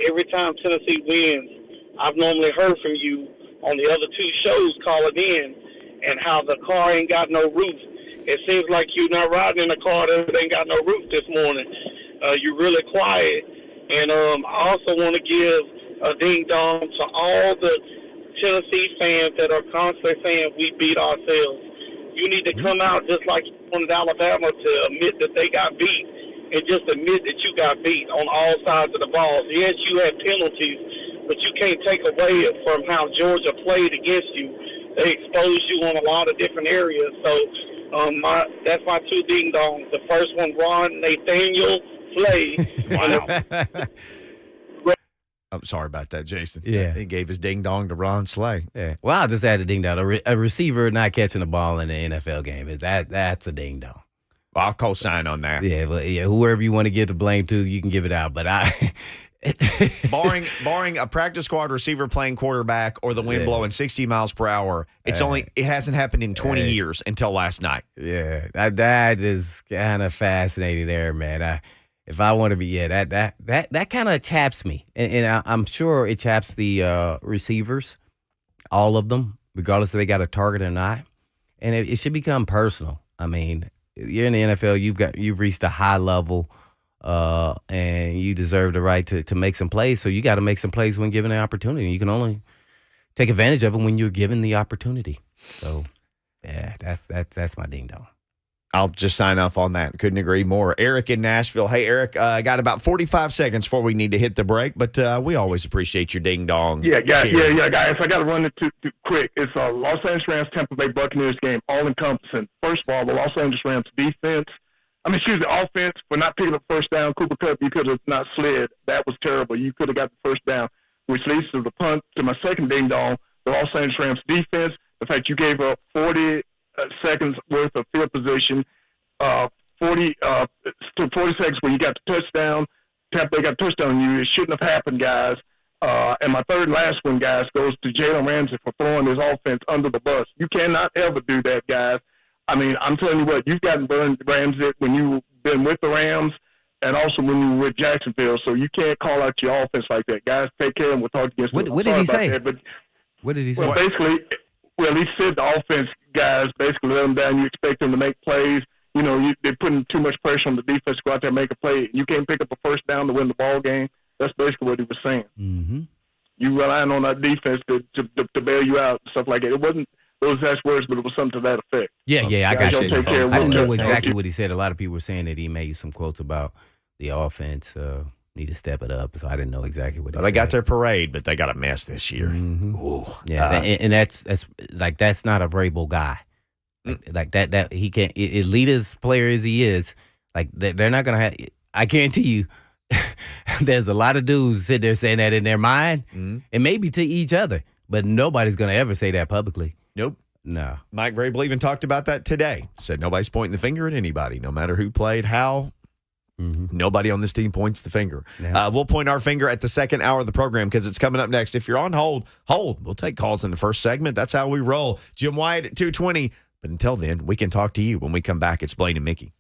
every time Tennessee wins, I've normally heard from you on the other 2 shows calling in and how the car ain't got no roof. It seems like you're not riding in a car that ain't got no roof this morning. You're really quiet. And I also want to give a ding-dong to all the Tennessee fans that are constantly saying we beat ourselves. You need to come out just like you wanted Alabama to admit that they got beat and just admit that you got beat on all sides of the ball. Yes, you had penalties, but you can't take away from how Georgia played against you. They exposed you on a lot of different areas. So that's my 2 ding-dongs. The first one, Ron Nathaniel Slay. Wow. I'm sorry about that, Jason. Yeah. He gave his ding-dong to Ron Slay. Yeah. Well, I'll just add a ding-dong. A receiver not catching the ball in the NFL game, that's a ding-dong. Well, I'll co-sign on that. Yeah, but whoever you want to give the blame to, you can give it out. But barring a practice squad receiver playing quarterback or the wind blowing 60 miles per hour, it hasn't happened in 20 years until last night. Yeah, that is kind of fascinating there, man. If I want to be, that kind of chaps me, and I'm sure it chaps the receivers, all of them, regardless if they got a target or not, and it should become personal. I mean, you're in the NFL, you've reached a high level, and you deserve the right to make some plays. So you got to make some plays when given the opportunity. You can only take advantage of it when you're given the opportunity. So, yeah, that's my ding dong. I'll just sign off on that. Couldn't agree more. Eric in Nashville. Hey, Eric, got about 45 seconds before we need to hit the break, but we always appreciate your ding-dong. Yeah, guys. I got to run it too quick. It's a Los Angeles Rams, Tampa Bay Buccaneers game, all-encompassing. First of all, the Los Angeles Rams defense, offense for not picking up first down. Cooper Kupp, you could have not slid. That was terrible. You could have got the first down, which leads to the punt. To my second ding dong, the Los Angeles Rams defense. The fact you gave up 40 seconds worth of field position, 40 seconds where you got the touchdown. Tampa Bay got a touchdown on you. It shouldn't have happened, guys. And my third and last one, guys, goes to Jalen Ramsey for throwing his offense under the bus. You cannot ever do that, guys. I mean, I'm telling you what, you've gotten burned, Ramsey, when you've been with the Rams and also when you were with Jacksonville. So you can't call out your offense like that. Guys, take care and we'll talk against What did he say? What did he say? Well, basically, he said the offense guys basically let them down. You expect them to make plays. You know, they're putting too much pressure on the defense to go out there and make a play. You can't pick up a first down to win the ball game. That's basically what he was saying. Mm-hmm. You relying on that defense to bail you out and stuff like that. It wasn't those exact words, but it was something to that effect. Yeah, I got you. I I didn't know exactly what he said. A lot of people were saying that he made some quotes about the offense need to step it up. So I didn't know exactly what he said. They got their parade, but they got a mess this year. Mm-hmm. Ooh. Yeah, and that's not a Vrabel guy. Like that he can't. Elitist player as he is, like they're not gonna have. I guarantee you. There's a lot of dudes sitting there saying that in their mind, and maybe to each other, but nobody's going to ever say that publicly. Nope. No. Mike Vrabel even talked about that today. Said nobody's pointing the finger at anybody, no matter who played, how. Mm-hmm. Nobody on this team points the finger. Yeah. We'll point our finger at the second hour of the program because it's coming up next. If you're on hold. We'll take calls in the first segment. That's how we roll. Jim Wyatt at 2:20. But until then, we can talk to you when we come back. It's Blaine and Mickey.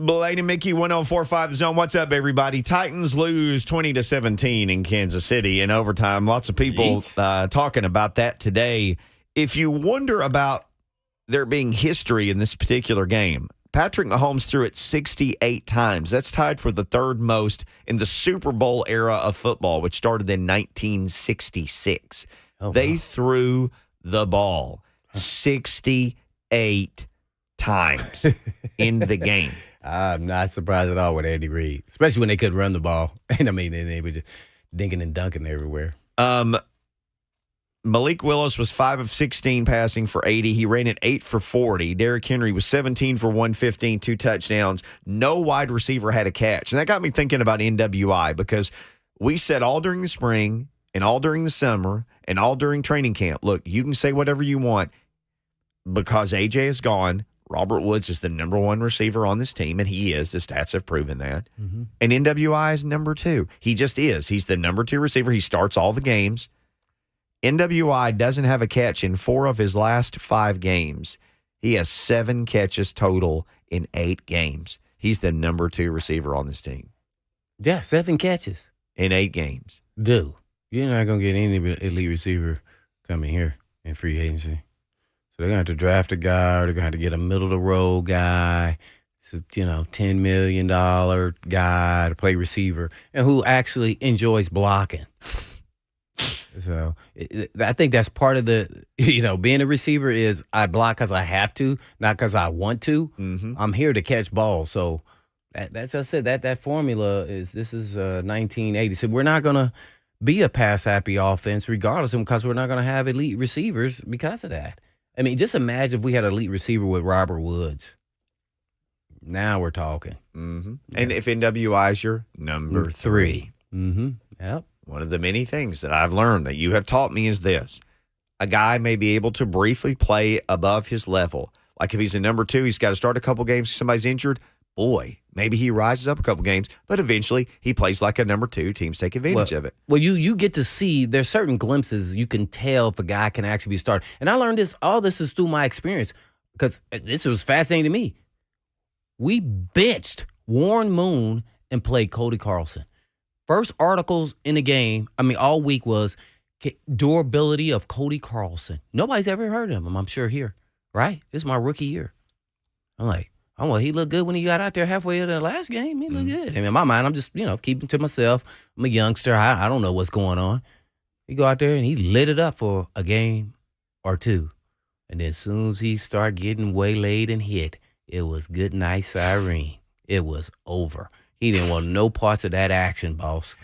Blaine and Mickey, 1045 The Zone. What's up, everybody? Titans lose 20-17 in Kansas City in overtime. Lots of people talking about that today. If you wonder about there being history in this particular game, Patrick Mahomes threw it 68 times. That's tied for the third most in the Super Bowl era of football, which started in 1966. They threw the ball 68 times in the game. I'm not surprised at all with Andy Reid, especially when they couldn't run the ball. And I mean, they were just dinking and dunking everywhere. Malik Willis was 5 of 16 passing for 80. He ran it 8 for 40. Derrick Henry was 17 for 115, 2 touchdowns. No wide receiver had a catch. And that got me thinking about NWI because we said all during the spring and all during the summer and all during training camp, look, you can say whatever you want because AJ is gone. Robert Woods is the number 1 receiver on this team, and he is. The stats have proven that. Mm-hmm. And NWI is number 2. He just is. He's the number 2 receiver. He starts all the games. NWI doesn't have a catch in 4 of his last 5 games. He has 7 catches total in 8 games. He's the number 2 receiver on this team. Yeah, 7 catches. In 8 games. Dude, you're not going to get any elite receiver coming here in free agency. They're going to have to draft a guy, or they're going to have to get a middle-of-the-road guy, $10 million guy to play receiver, and who actually enjoys blocking. So I think that's part of the, being a receiver is I block because I have to, not because I want to. Mm-hmm. I'm here to catch balls. So that's I said, that formula is 1980. So we're not going to be a pass-happy offense regardless, because we're not going to have elite receivers because of that. I mean, just imagine if we had an elite receiver with Robert Woods. Now we're talking. Mm-hmm. And if NWI is your number 3. Mm-hmm. Yep. One of the many things that I've learned that you have taught me is this. A guy may be able to briefly play above his level. Like if he's a number 2, he's got to start a couple games, somebody's injured. Boy, maybe he rises up a couple games, but eventually he plays like a number 2. Teams take advantage of it. Well, you get to see, there's certain glimpses you can tell if a guy can actually be started. And I learned all this is through my experience, because this was fascinating to me. We benched Warren Moon and played Cody Carlson. First articles in the game, all week was durability of Cody Carlson. Nobody's ever heard of him, I'm sure, here, right? This is my rookie year. I'm like, well, he looked good when he got out there halfway into the last game. He looked good. In my mind, I'm just, keeping to myself. I'm a youngster. I don't know what's going on. He go out there and he lit it up for a game or 2. And then as soon as he started getting waylaid and hit, it was good night siren. It was over. He didn't want no parts of that action, boss.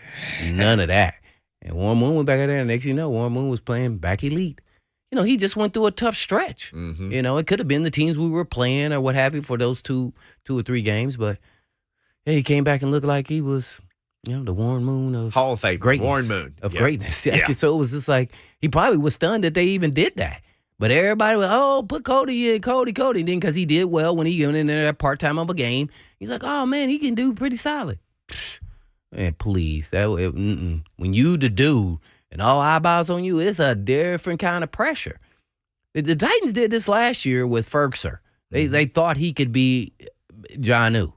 None of that. And Warren Moon went back out there, and next thing you know, Warren Moon was playing back elite. He just went through a tough stretch. Mm-hmm. It could have been the teams we were playing or what have you for those two or 3 games, but he came back and looked like he was, the Warren Moon of Hall of Fame greatness. Warren Moon of greatness. Yeah. So it was just like he probably was stunned that they even did that. But everybody was, put Cody in, Cody. And then because he did well when he went in there at part-time of a game, he's like, oh, man, he can do pretty solid. Man, please. When you the dude and all eyeballs on you, it's a different kind of pressure. The Titans did this last year with Ferguson. They thought he could be Jonnu.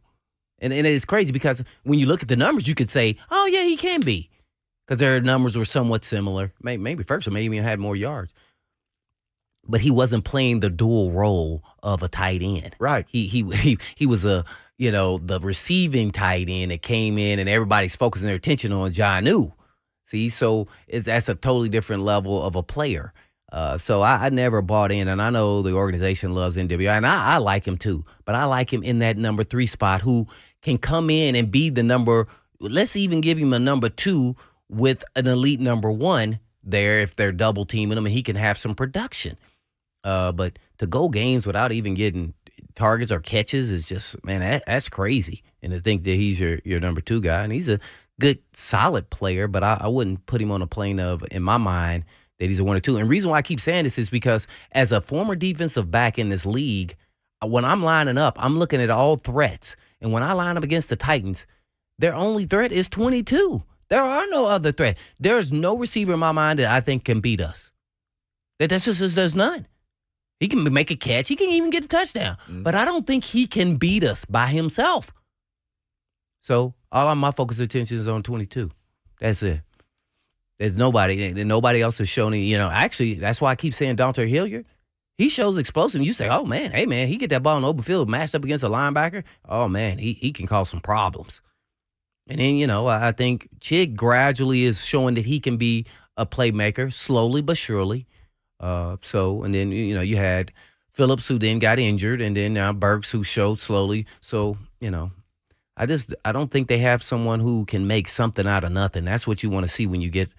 And it's crazy because when you look at the numbers, you could say, oh, yeah, he can be. Because their numbers were somewhat similar. Maybe Ferguson maybe even had more yards. But he wasn't playing the dual role of a tight end. Right. He was the receiving tight end that came in and everybody's focusing their attention on Jonnu. See, so that's a totally different level of a player. So I never bought in, and I know the organization loves NWI, and I like him too. But I like him in that number 3 spot who can come in and be the number, let's even give him a number 2 with an elite number 1 there if they're double teaming him, and he can have some production. But to go games without even getting targets or catches is just, man, that's crazy. And to think that he's your number 2 guy, and he's a good, solid player, but I wouldn't put him on a plane of, in my mind, that he's a 1 or 2. And the reason why I keep saying this is because as a former defensive back in this league, when I'm lining up, I'm looking at all threats. And when I line up against the Titans, their only threat is 22. There are no other threat. There's no receiver in my mind that I think can beat us. There's none. He can make a catch. He can even get a touchdown. But I don't think he can beat us by himself. So all of my focus attention is on 22. That's it. There's nobody else has shown any, actually, that's why I keep saying Dante Hilliard. He shows explosive. You say, oh, man, hey, man, he get that ball in the open field matched up against a linebacker. Oh, man, he can cause some problems. And then, I think Chig gradually is showing that he can be a playmaker, slowly but surely. And then, you had Phillips, who then got injured, and then now Burks, who showed slowly. So, I don't think they have someone who can make something out of nothing. That's what you want to see when you get,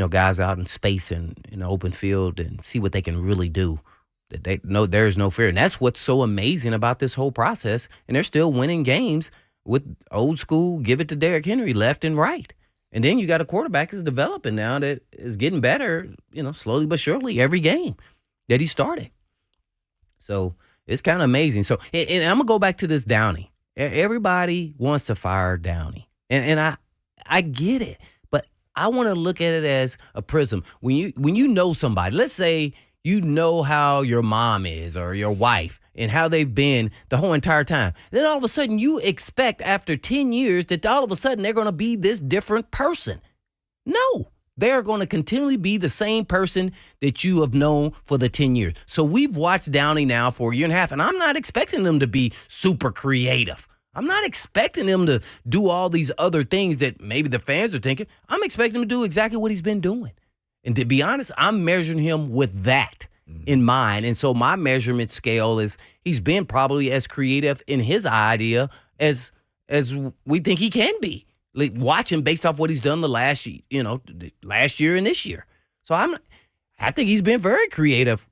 guys out in space and in the open field and see what they can really do. They know there's no fear. And that's what's so amazing about this whole process. And they're still winning games with old school, give it to Derrick Henry left and right. And then you got a quarterback that's developing now that is getting better, slowly but surely every game that he started. So it's kind of amazing. So, and I'm going to go back to this Downey. Everybody wants to fire Downey. And I get it. But I want to look at it as a prism. When you know somebody, let's say you know how your mom is or your wife and how they've been the whole entire time. Then all of a sudden you expect after 10 years that all of a sudden they're going to be this different person. No, they're going to continually be the same person that you have known for the 10 years. So we've watched Downey now for a year and a half, and I'm not expecting them to be super creative. I'm not expecting them to do all these other things that maybe the fans are thinking. I'm expecting him to do exactly what he's been doing. And to be honest, I'm measuring him with that in mind. And so my measurement scale is he's been probably as creative in his idea as we think he can be. Like, watch him based off what he's done the last year and this year. So I think he's been very creative,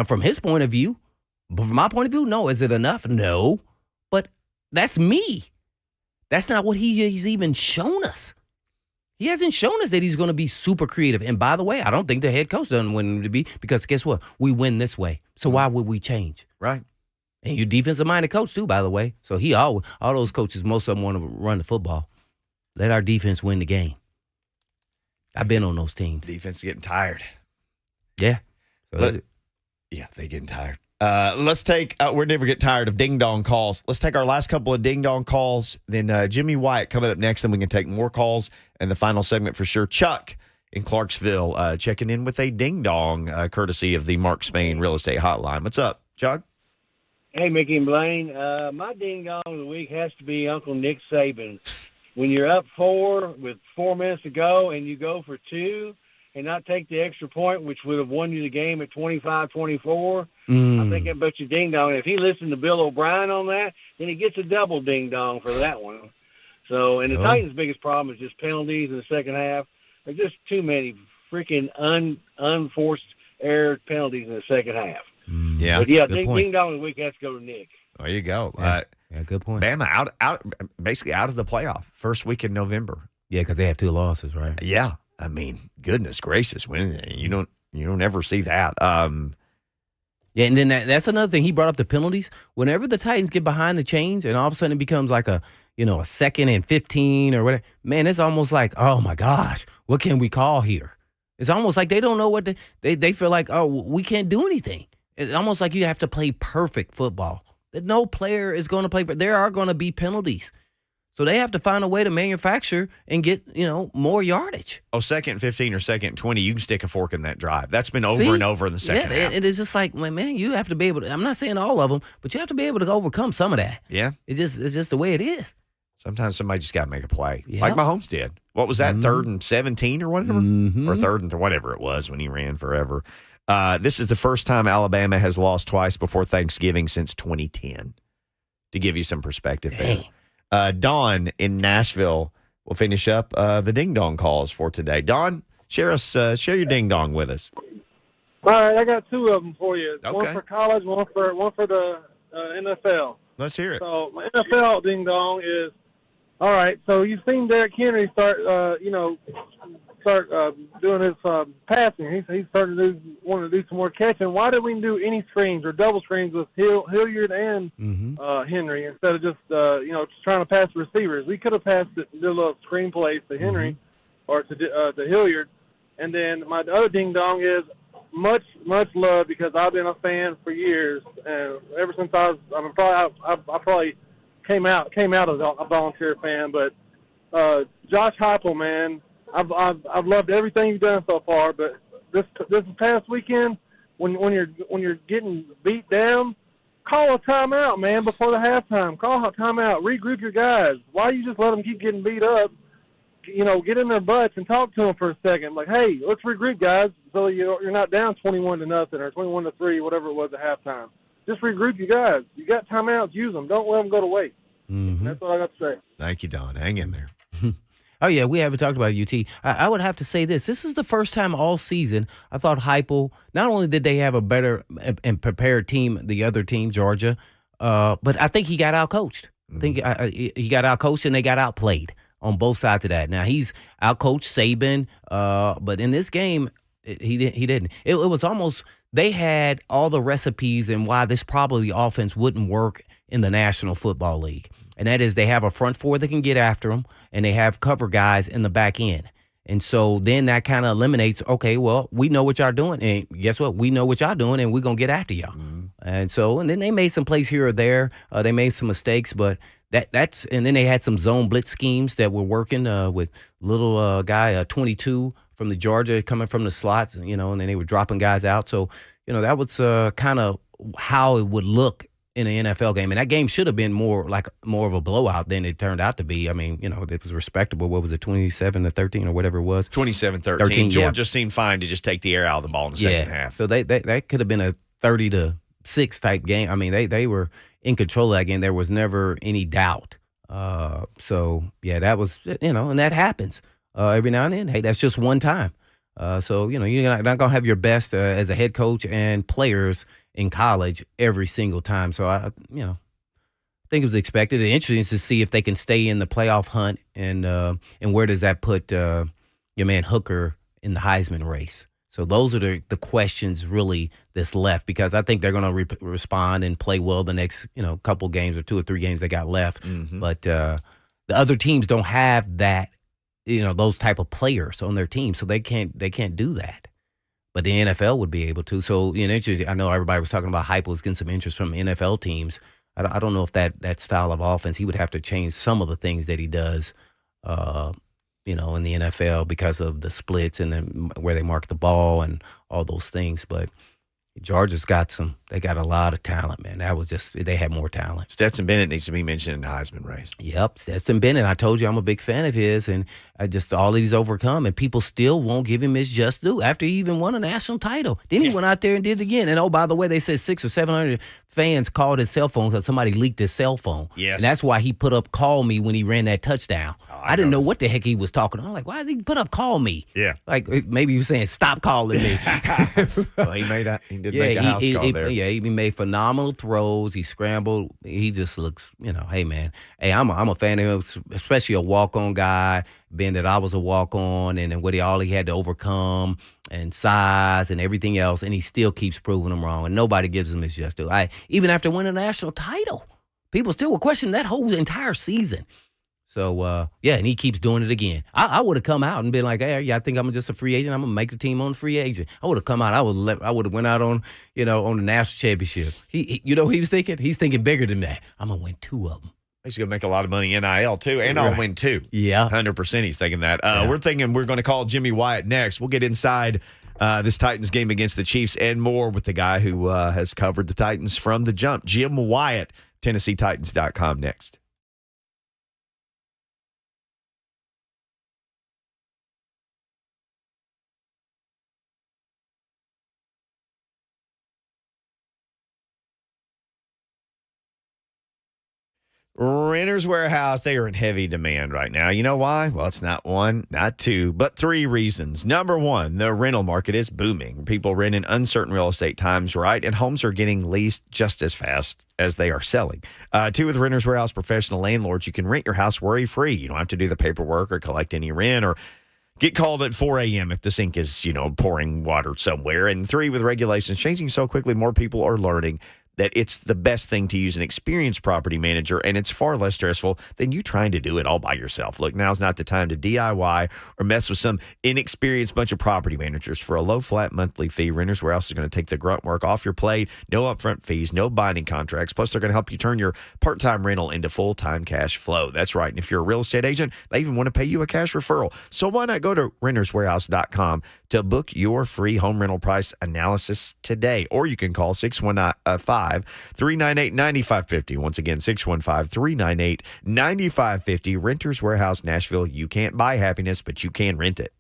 from his point of view. But from my point of view, no. Is it enough? No. But that's me. That's not what he's even shown us. He hasn't shown us that he's going to be super creative. And by the way, I don't think the head coach doesn't want him to be, because guess what? We win this way. So why would we change? Right. And you're defensive-minded coach too, by the way. So all those coaches, most of them want to run the football. Let our defense win the game. I've been on those teams. Defense is getting tired. Yeah. They're getting tired. Let's take, we're never get tired of ding-dong calls. Let's take our last couple of ding-dong calls. Then Jimmy Wyatt coming up next, and we can take more calls. And the final segment for sure, Chuck in Clarksville checking in with a ding-dong courtesy of the Mark Spain Real Estate Hotline. What's up, Chuck? Hey, Mickey and Blaine. My ding-dong of the week has to be Uncle Nick Saban. When you're up 4 with 4 minutes to go and you go for 2 and not take the extra point, which would have won you the game at 25-24, I think that puts you ding-dong. If he listened to Bill O'Brien on that, then he gets a double ding-dong for that one. So, and the Titans' biggest problem is just penalties in the second half. There's just too many freaking unforced error penalties in the second half. Yeah. But, ding-dong of the week has to go to Nick. There you go. Yeah, good point. Bama basically out of the playoff first week in November. Yeah, because they have 2 losses, right? Yeah. I mean, goodness gracious, when you don't ever see that. Yeah, and then that's another thing. He brought up the penalties. Whenever the Titans get behind the chains and all of a sudden it becomes like a 2nd and 15 or whatever, man, it's almost like, oh my gosh, what can we call here? It's almost like they don't know what they feel like, oh, we can't do anything. It's almost like you have to play perfect football. That no player is going to play, but there are going to be penalties. So they have to find a way to manufacture and get, more yardage. Oh, 2nd and 15 or 2nd and 20, you can stick a fork in that drive. That's been over and over in the second half. It is just like, man, you have to be able to, I'm not saying all of them, but you have to be able to overcome some of that. Yeah. It's just the way it is. Sometimes somebody just got to make a play. Yep. Like Mahomes did. What was that, 3rd and 17 or whatever? Or 3rd and whatever it was when he ran forever. This is the first time Alabama has lost twice before Thanksgiving since 2010, to give you some perspective there. Don in Nashville will finish up the ding-dong calls for today. Don, share your ding-dong with us. All right, I got 2 of them for you. Okay. One for college, one for the NFL. Let's hear it. So my NFL ding-dong is, all right, so you've seen Derrick Henry start doing his passing. He's starting to want to do some more catching. Why did we do any screens or double screens with Hilliard and Henry instead of just trying to pass the receivers? We could have passed it and did a little screen plays to Henry or to Hilliard. And then my other ding dong is much love because I've been a fan for years, and ever since I probably came out as a volunteer fan. But Josh Heupel, man, I've loved everything you've done so far. But this past weekend, when you're getting beat down, call a timeout, man, before the halftime. Call a timeout. Regroup your guys. Why you just let them keep getting beat up? Get in their butts and talk to them for a second. Like, hey, let's regroup, guys, so you're not down 21-0 or 21-3, whatever it was at halftime. Just regroup you guys. You got timeouts, use them. Don't let them go to waste. Mm-hmm. That's what I got to say. Thank you, Don. Hang in there. Oh, yeah, we haven't talked about UT. I would have to say this. This is the first time all season I thought Heupel, not only did they have a better and prepared team, the other team, Georgia, but I think he got out-coached. I think he got out-coached and they got outplayed on both sides of that. Now, he's out-coached Saban, but in this game, he didn't. It was almost they had all the recipes and why this probably offense wouldn't work in the National Football League. And that is they have a front four that can get after them, and they have cover guys in the back end. And so then that kind of eliminates, okay, well, we know what y'all doing. And guess what? We know what y'all doing, and we're going to get after y'all. Mm-hmm. And then they made some plays here or there. They made some mistakes, but that's and then they had some zone blitz schemes that were working with little guy, 22 from the Georgia coming from the slots, and then they were dropping guys out. So, that was kind of how it would look in an NFL game. And that game should have been more of a blowout than it turned out to be. I mean, it was respectable. What was it, 27-13 or whatever it was? 27-13. Georgia seemed fine to just take the air out of the ball in the second half. So that could have been a 30-6 type game. I mean, they were in control of that game. There was never any doubt. So, yeah, that was, and that happens every now and then. Hey, that's just one time. So, you're not going to have your best as a head coach and players in college every single time. So, I think it was expected. And interesting to see if they can stay in the playoff hunt and where does that put your man Hooker in the Heisman race. So those are the questions really that's left, because I think they're going to respond and play well the next couple games or 2 or 3 games they got left. Mm-hmm. But the other teams don't have that, those type of players on their team, so they can't do that. But the NFL would be able to. So I know everybody was talking about Heupel was getting some interest from NFL teams. I don't know if that style of offense, he would have to change some of the things that he does, in the NFL because of the splits and then where they mark the ball and all those things. But Georgia's they got a lot of talent, man. That was they had more talent. Stetson Bennett needs to be mentioned in the Heisman race. Yep, Stetson Bennett. I told you I'm a big fan of his, and just all he's overcome, and people still won't give him his just due after he even won a national title. Then he went out there and did it again. And, by the way, they said 600 or 700 fans called his cell phone because somebody leaked his cell phone. Yes. And that's why he put up "call me" when he ran that touchdown. I didn't know what the heck he was talking about. I'm like, why did he put up "call me"? Yeah. Like maybe he was saying, "Stop calling me." Well, he did make a house call there. Yeah, he made phenomenal throws. He scrambled. He just looks, hey, man. Hey, I'm a fan of him, especially a walk-on guy, being that I was a walk-on, and all he had to overcome and size and everything else, and he still keeps proving them wrong, and nobody gives him his just due. Even after winning a national title, people still will question that whole entire season. So, and he keeps doing it again. I would have come out and been like, hey, I think I'm just a free agent. I'm going to make the team on free agent. I would have come out. I would have went out on, on the national championship. He he was thinking? He's thinking bigger than that. I'm going to win 2 of them. He's going to make a lot of money NIL, too, and I'll win 2. Yeah. 100% he's thinking that. We're thinking we're going to call Jimmy Wyatt next. We'll get inside this Titans game against the Chiefs and more with the guy who has covered the Titans from the jump, Jim Wyatt, TennesseeTitans.com next. Renter's Warehouse, they are in heavy demand right now. You know why? Well, it's not 1, not 2, but 3 reasons. Number 1, the rental market is booming. People rent in uncertain real estate times, right? And homes are getting leased just as fast as they are selling. 2, with Renter's Warehouse professional landlords, you can rent your house worry-free. You don't have to do the paperwork or collect any rent or get called at 4 a.m. if the sink is, pouring water somewhere. And 3, with regulations changing so quickly, more people are learning that it's the best thing to use an experienced property manager, and it's far less stressful than you trying to do it all by yourself. Look, now's not the time to DIY or mess with some inexperienced bunch of property managers. For a low flat monthly fee, Renters Warehouse is going to take the grunt work off your plate. No upfront fees, no binding contracts. Plus, they're going to help you turn your part-time rental into full-time cash flow. That's right. And if you're a real estate agent, they even want to pay you a cash referral. So why not go to renterswarehouse.com to book your free home rental price analysis today? Or you can call 615-398-9550. Once again, 615-398-9550. Renters Warehouse, Nashville. You can't buy happiness, but you can rent it.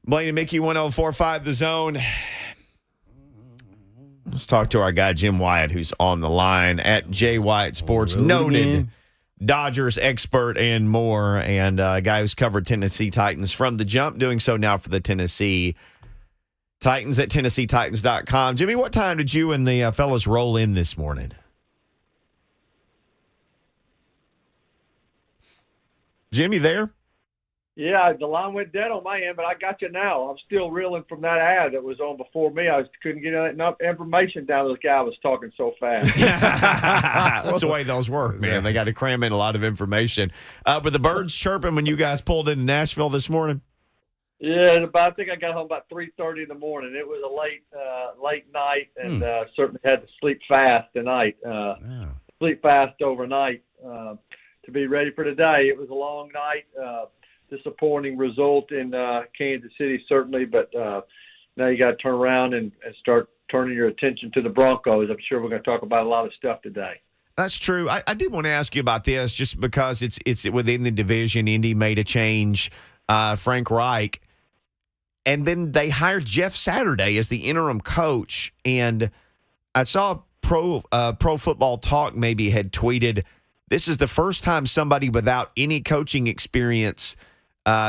Blaine and Mickey, 104.5 The Zone. Let's talk to our guy, Jim Wyatt, who's on the line at J. Wyatt Sports, noted Dodgers expert and more, and a guy who's covered Tennessee Titans from the jump, doing so now for the Tennessee Titans at TennesseeTitans.com. Jimmy, what time did you and the fellas roll in this morning? Jim, you there? Yeah, the line went dead on my end, but I got you now. I'm still reeling from that ad that was on before me. I couldn't get enough information down. This guy was talking so fast. That's the way those work, man. They got to cram in a lot of information. But the birds chirping when you guys pulled into Nashville this morning? Yeah, I think I got home about 3:30 in the morning. It was a late night, and certainly had to sleep fast tonight. Sleep fast overnight to be ready for today. It was a long night. Disappointing result in Kansas City, certainly, but now you got to turn around and start turning your attention to the Broncos. I'm sure we're going to talk about a lot of stuff today. That's true. I did want to ask you about this just because it's within the division. Indy made a change, Frank Reich, and then they hired Jeff Saturday as the interim coach. And I saw Pro Football Talk maybe had tweeted, this is the first time somebody without any coaching experience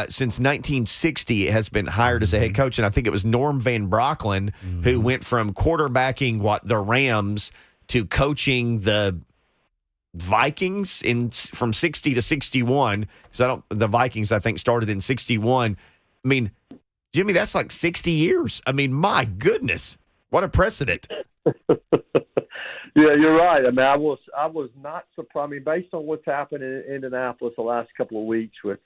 since 1960 has been hired as a head coach. And I think it was Norm Van Brocklin who went from quarterbacking the Rams to coaching the Vikings from 60 to 61. Because the Vikings, I think, started in 61. I mean, Jimmy, that's like 60 years. I mean, my goodness, what a precedent. Yeah, you're right. I mean, I was not surprised. I mean, based on what's happened in Indianapolis the last couple of weeks with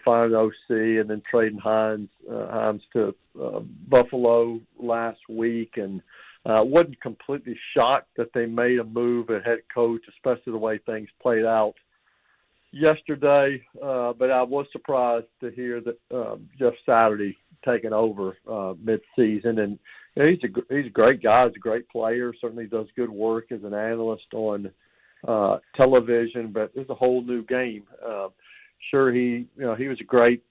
firing OC and then trading Hines to Buffalo last week, and wasn't completely shocked that they made a move at head coach, especially the way things played out yesterday. But I was surprised to hear that Jeff Saturday taking over mid-season, and he's a great guy. He's a great player. Certainly does good work as an analyst on television. But it's a whole new game. Sure, he was a great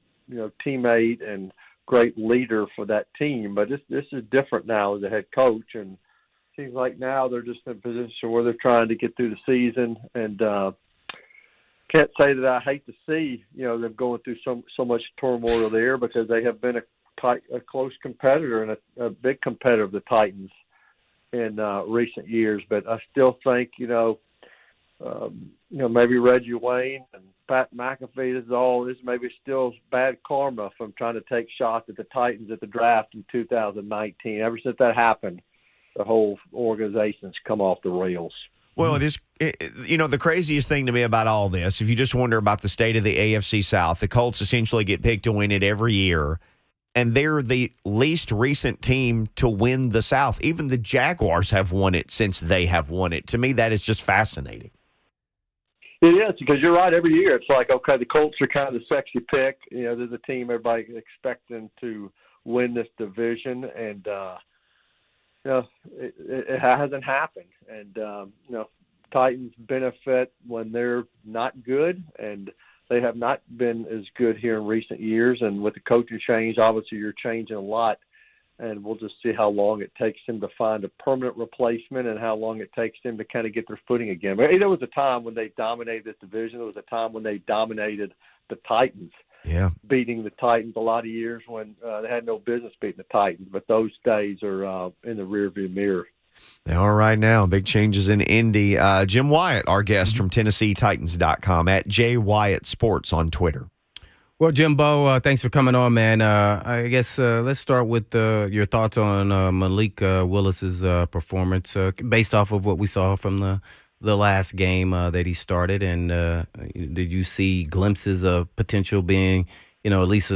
teammate and great leader for that team. But this is different now as a head coach, and it seems like now they're just in a position where they're trying to get through the season. And can't say that I hate to see them going through so much turmoil there, because they have been a close competitor and a big competitor of the Titans in recent years. But I still think, maybe Reggie Wayne and Pat McAfee this maybe still bad karma from trying to take shots at the Titans at the draft in 2019. Ever since that happened, the whole organization's come off the rails. Well, the craziest thing to me about all this, if you just wonder about the state of the AFC South, the Colts essentially get picked to win it every year. And they're the least recent team to win the South. Even the Jaguars have won it since they have won it. To me, that is just fascinating. It is, because you're right. Every year it's like, okay, the Colts are kind of the sexy pick. They're the team everybody expecting to win this division. And, it hasn't happened. And, Titans benefit when they're not good, and they have not been as good here in recent years. And with the coaching change, obviously you're changing a lot, and we'll just see how long it takes them to find a permanent replacement and how long it takes them to kind of get their footing again. But there was a time when they dominated this division. There was a time when they dominated the Titans, beating the Titans a lot of years when they had no business beating the Titans. But those days are in the rearview mirror. They are right now. Big changes in Indy. Jim Wyatt, our guest from TennesseeTitans.com, at J Wyatt Sports on Twitter. Well, Jimbo, thanks for coming on, man. I guess let's start with your thoughts on Malik Willis's performance, based off of what we saw from the last game that he started. And did you see glimpses of potential being, at least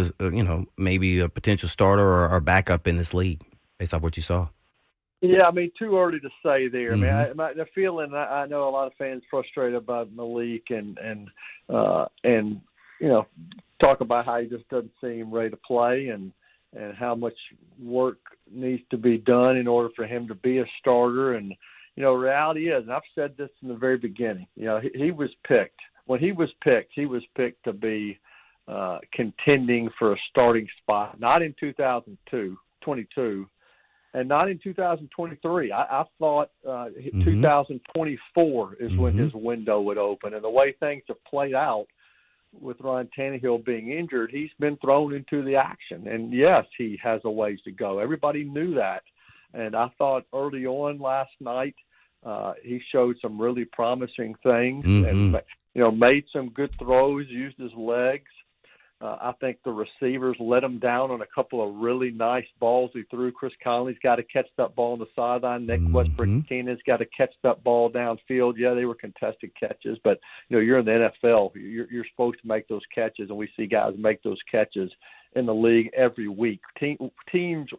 maybe a potential starter or backup in this league, based off what you saw? Yeah, I mean, too early to say there. I mean, the feeling, I know a lot of fans frustrated about Malik and talk about how he just doesn't seem ready to play and how much work needs to be done in order for him to be a starter. And, reality is, and I've said this in the very beginning, he was picked. When he was picked to be contending for a starting spot, not in 2022, and not in 2023. I thought 2024 is when his window would open. And the way things have played out with Ryan Tannehill being injured, he's been thrown into the action. And, yes, he has a ways to go. Everybody knew that. And I thought early on last night he showed some really promising things and, made some good throws, used his legs. I think the receivers let him down on a couple of really nice balls he threw. Chris Conley's got to catch that ball on the sideline. Nick Westbrook-Keenan's got to catch that ball downfield. Yeah, they were contested catches, but you're in the NFL. You're supposed to make those catches, and we see guys make those catches in the league every week.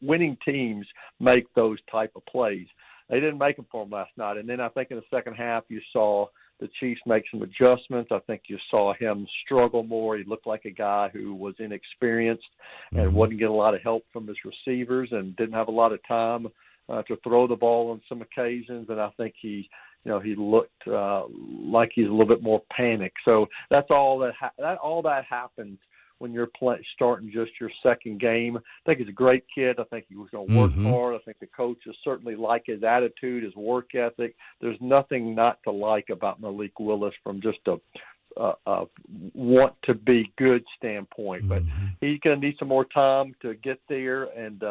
Winning teams make those type of plays. They didn't make them for him last night, and then I think in the second half you saw the Chiefs make some adjustments. I think you saw him struggle more. He looked like a guy who was inexperienced and wasn't getting a lot of help from his receivers and didn't have a lot of time to throw the ball on some occasions. And I think he looked like he's a little bit more panicked. So that's all that happens when you're starting just your second game. I think he's a great kid. I think he was going to work hard. I think the coaches certainly like his attitude, his work ethic. There's nothing not to like about Malik Willis from just a want to be good standpoint. But he's going to need some more time to get there, and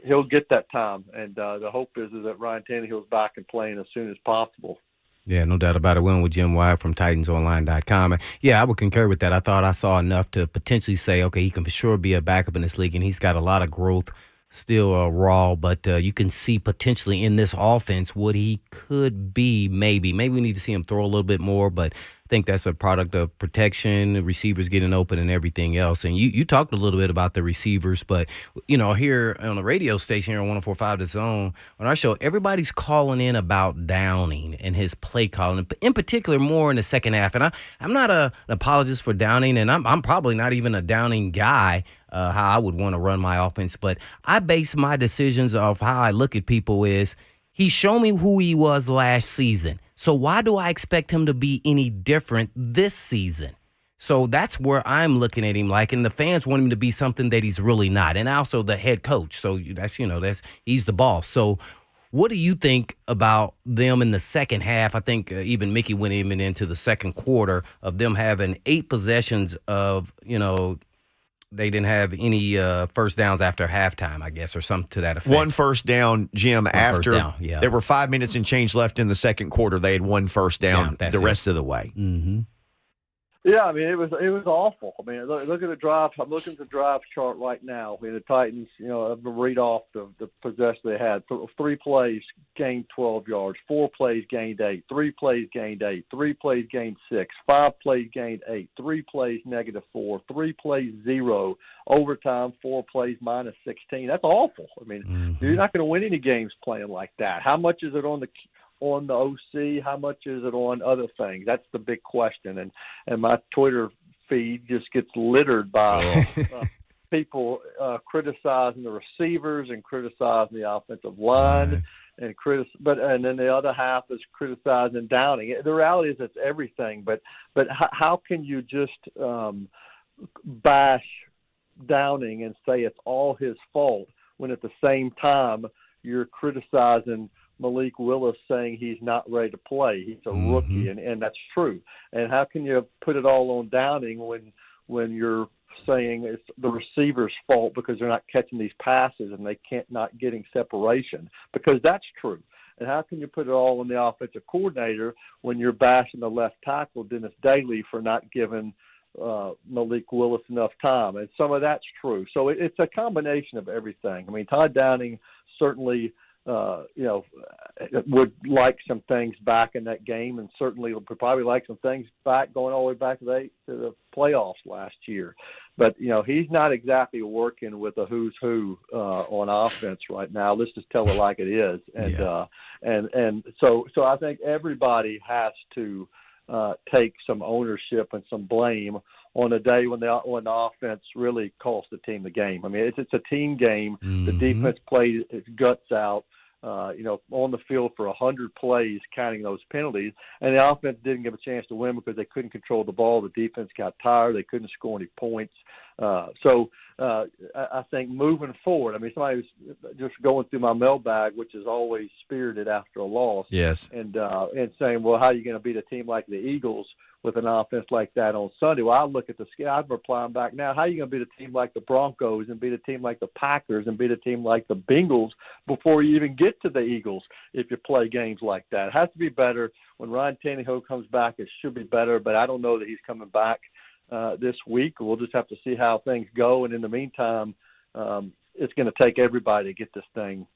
he'll get that time. And the hope is that Ryan Tannehill's back and playing as soon as possible. Yeah, no doubt about it. We're with Jim Wyatt from TitansOnline.com. And yeah, I would concur with that. I thought I saw enough to potentially say, okay, he can for sure be a backup in this league, and he's got a lot of growth, still raw, but you can see potentially in this offense what he could be maybe. Maybe we need to see him throw a little bit more, but I think that's a product of protection, receivers getting open, and everything else. And you talked a little bit about the receivers, but, here on the radio station here on 104.5 The Zone, on our show, everybody's calling in about Downing and his play calling, in particular more in the second half. And I'm not an apologist for Downing, and I'm probably not even a Downing guy, how I would want to run my offense. But I base my decisions off how I look at people is he showed me who he was last season. So why do I expect him to be any different this season? So that's where I'm looking at him like, and the fans want him to be something that he's really not. And also the head coach. So that's he's the boss. So what do you think about them in the second half? I think even Mickey went even into the second quarter of them having 8 possessions of, they didn't have any first downs after halftime, I guess, or something to that effect. One first down, Jim, there were 5 minutes and change left in the second quarter. They had one first down the rest of the way. Mm-hmm. Yeah, I mean, it was awful. I mean, look at the drive. I'm looking at the drive chart right now. I mean, the Titans, I'm going to read off the possession they had. 3 plays gained 12 yards. 4 plays gained 8. 3 plays gained 8. 3 plays gained 6. 5 plays gained 8. 3 plays -4. 3 plays 0. Overtime, 4 plays -16. That's awful. I mean, you're not going to win any games playing like that. How much is it on the OC? How much is it on other things? That's the big question. And my Twitter feed just gets littered by people criticizing the receivers and criticizing the offensive line, and then the other half is criticizing Downing. The reality is it's everything. But how can you just bash Downing and say it's all his fault when at the same time you're criticizing Malik Willis, saying he's not ready to play? He's a rookie, and that's true. And how can you put it all on Downing when you're saying it's the receiver's fault because they're not catching these passes and they not getting separation? Because that's true. And how can you put it all on the offensive coordinator when you're bashing the left tackle, Dennis Daly, for not giving Malik Willis enough time? And some of that's true. So it's a combination of everything. I mean, Todd Downing certainly would like some things back in that game, and certainly would probably like some things back going all the way back to the playoffs last year. But, he's not exactly working with a who's who on offense right now. Let's just tell it like it is. And so I think everybody has to take some ownership and some blame on a day when the offense really cost the team the game. I mean, it's a team game. The defense played its guts out. on the field for 100 plays, counting those penalties. And the offense didn't give a chance to win because they couldn't control the ball. The defense got tired. They couldn't score any points. So I think moving forward, I mean, somebody was just going through my mailbag, which is always spirited after a loss. Yes. And saying, well, how are you going to beat a team like the Eagles with an offense like that on Sunday? Well, I look at the scale. I'm replying back now, how are you going to beat a team like the Broncos and beat a team like the Packers and beat a team like the Bengals before you even get to the Eagles if you play games like that? It has to be better. When Ryan Tannehill comes back, it should be better, but I don't know that he's coming back this week. We'll just have to see how things go. And in the meantime, it's going to take everybody to get this thing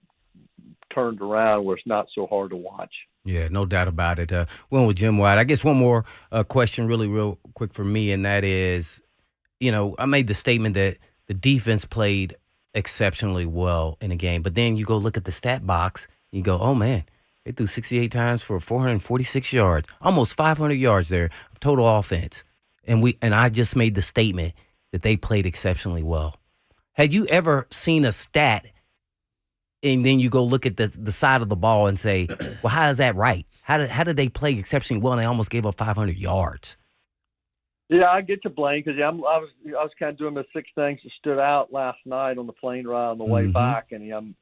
turned around where it's not so hard to watch. Yeah, no doubt about it. Went with Jim Wyatt. I guess one more question really real quick for me, and that is, I made the statement that the defense played exceptionally well in the game, but then you go look at the stat box, and you go, oh, man, they threw 68 times for 446 yards, almost 500 yards there of total offense. And I just made the statement that they played exceptionally well. Had you ever seen a stat and then you go look at the side of the ball and say, well, how is that right? How did they play exceptionally well and they almost gave up 500 yards? Yeah, I get you, Blaine, because I was kind of doing the 6 things that stood out last night on the plane ride on the way back, and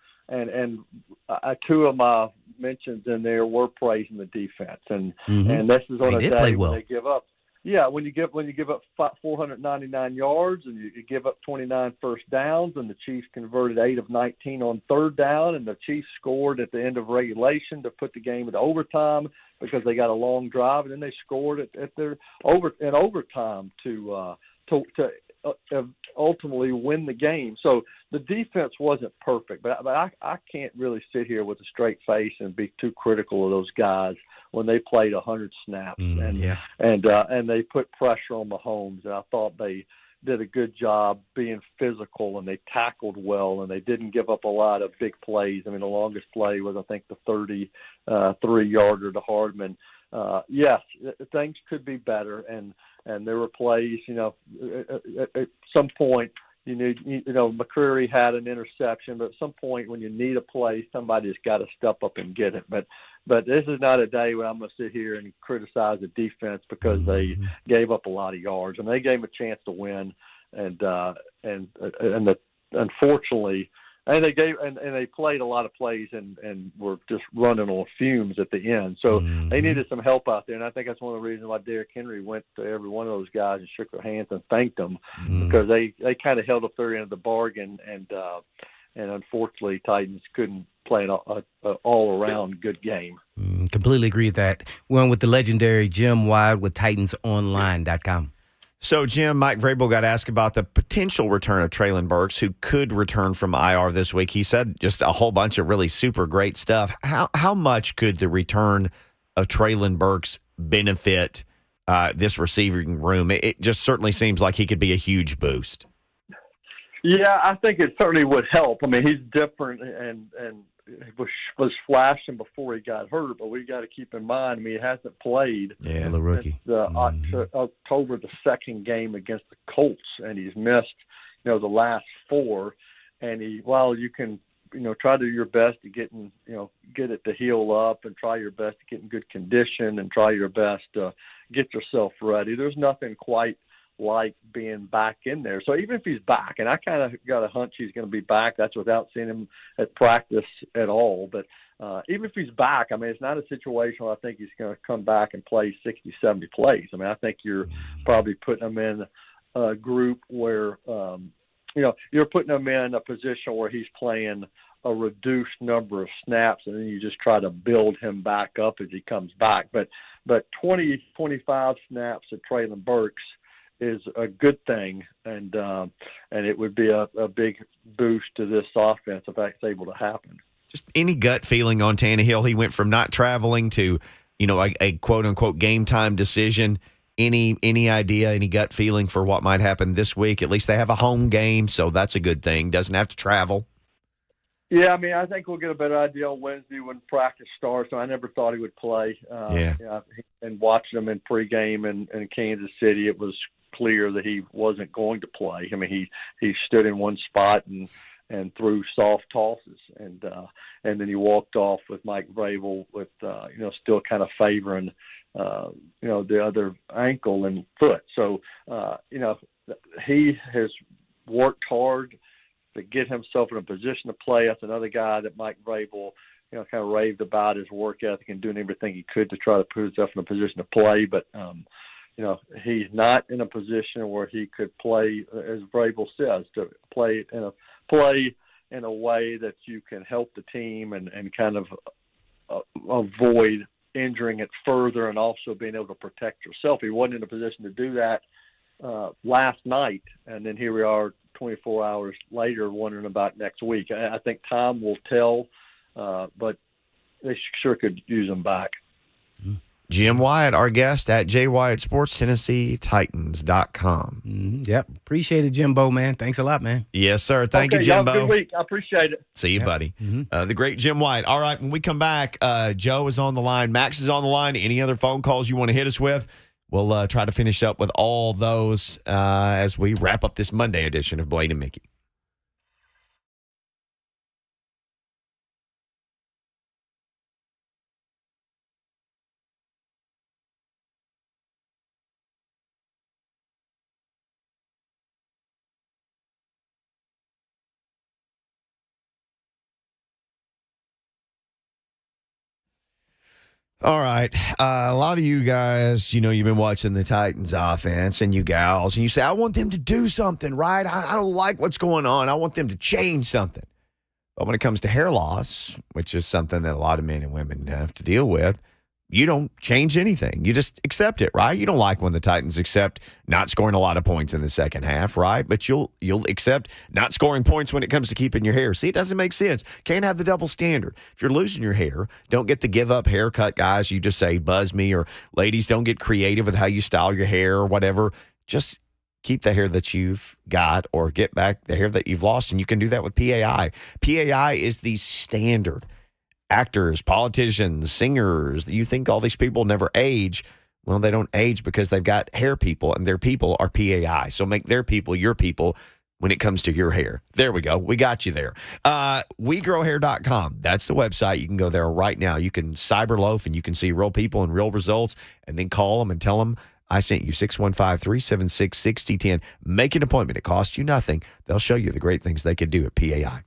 2 of my mentions in there were praising the defense, and this is on a day when they give up. Yeah, when you give up 499 yards and you give up 29 first downs, and the Chiefs converted 8 of 19 on third down, and the Chiefs scored at the end of regulation to put the game into overtime because they got a long drive, and then they scored at their overtime to ultimately win the game. So the defense wasn't perfect, but I can't really sit here with a straight face and be too critical of those guys when they played 100 snaps and they put pressure on Mahomes. And I thought they did a good job being physical, and they tackled well, and they didn't give up a lot of big plays. I mean, the longest play was, I think, the 33-yarder to Hardman. Yes, things could be better, and there were plays, at some point McCreary had an interception, but at some point when you need a play, somebody's got to step up and get it. But this is not a day when I'm going to sit here and criticize the defense because they gave up a lot of yards, and they gave them a chance to win, unfortunately. And they played a lot of plays and were just running on fumes at the end. So they needed some help out there, and I think that's one of the reasons why Derrick Henry went to every one of those guys and shook their hands and thanked them because they kind of held up their end of the bargain, and unfortunately Titans couldn't play an all-around good game. Completely agree with that. We're on with the legendary Jim Wyatt with TitansOnline.com. So, Jim, Mike Vrabel got asked about the potential return of Treylon Burks, who could return from IR this week. He said just a whole bunch of really super great stuff. How much could the return of Treylon Burks benefit this receiving room? It just certainly seems like he could be a huge boost. Yeah, I think it certainly would help. I mean, he's different and was flashing before he got hurt, but we got to keep in mind, I mean, he hasn't played. Yeah, the rookie. October the 2nd game against the Colts, and he's missed, the last 4. And while you can, try to do your best to get it to heal up and try your best to get in good condition and try your best to get yourself ready, there's nothing quite like being back in there. So even if he's back, and I kind of got a hunch he's going to be back, that's without seeing him at practice at all. But even if he's back, I mean, it's not a situation where I think he's going to come back and play 60, 70 plays. I mean, I think you're probably putting him in a group where, you're putting him in a position where he's playing a reduced number of snaps, and then you just try to build him back up as he comes back. But 20, 25 snaps at Treylon Burks is a good thing, and it would be a big boost to this offense if that's able to happen. Just any gut feeling on Tannehill? He went from not traveling to, a quote-unquote game time decision. Any idea, any gut feeling for what might happen this week? At least they have a home game, so that's a good thing. Doesn't have to travel. Yeah, I mean, I think we'll get a better idea on Wednesday when practice starts. I never thought he would play. And watching him in pregame in Kansas City, it was clear that he wasn't going to play. I mean, he stood in one spot and and threw soft tosses, and then he walked off with Mike Vrabel with still kind of favoring the other ankle and foot. So he has worked hard to get himself in a position to play. That's another guy that Mike Vrabel kind of raved about his work ethic and doing everything he could to try to put himself in a position to play. But, he's not in a position where he could play, as Vrabel says, to play in a way that you can help the team and kind of avoid injuring it further and also being able to protect yourself. He wasn't in a position to do that last night, and then here we are 24 hours later wondering about next week. I think time will tell, but they sure could use him back. Jim Wyatt, our guest at J. Wyatt Sports, TennesseeTitans.com. Yep. Appreciate it, Jimbo, man. Thanks a lot, man. Yes, sir. Thank you, Jimbo. Y'all, good week. I appreciate it. See you, buddy. The great Jim Wyatt. All right, when we come back, Joe is on the line. Max is on the line. Any other phone calls you want to hit us with? We'll try to finish up with all those as we wrap up this Monday edition of Blaine and Mickey. All right. A lot of you guys, you've been watching the Titans offense and you gals, and you say, I want them to do something, right? I don't like what's going on. I want them to change something. But when it comes to hair loss, which is something that a lot of men and women have to deal with, you don't change anything. You just accept it, right? You don't like when the Titans accept not scoring a lot of points in the second half, right? But you'll accept not scoring points when it comes to keeping your hair. See, it doesn't make sense. Can't have the double standard. If you're losing your hair, don't get the give up haircut guys. You just say buzz me, or ladies, don't get creative with how you style your hair or whatever. Just keep the hair that you've got or get back the hair that you've lost, and you can do that with PAI. PAI is the standard. Actors, politicians, singers, you think all these people never age. Well, they don't age because they've got hair people, and their people are PAI. So make their people your people when it comes to your hair. There we go. We got you there. WeGrowHair.com. That's the website. You can go there right now. You can cyberloaf, and you can see real people and real results, and then call them and tell them, I sent you 615-376-6010. Make an appointment. It costs you nothing. They'll show you the great things they could do at PAI.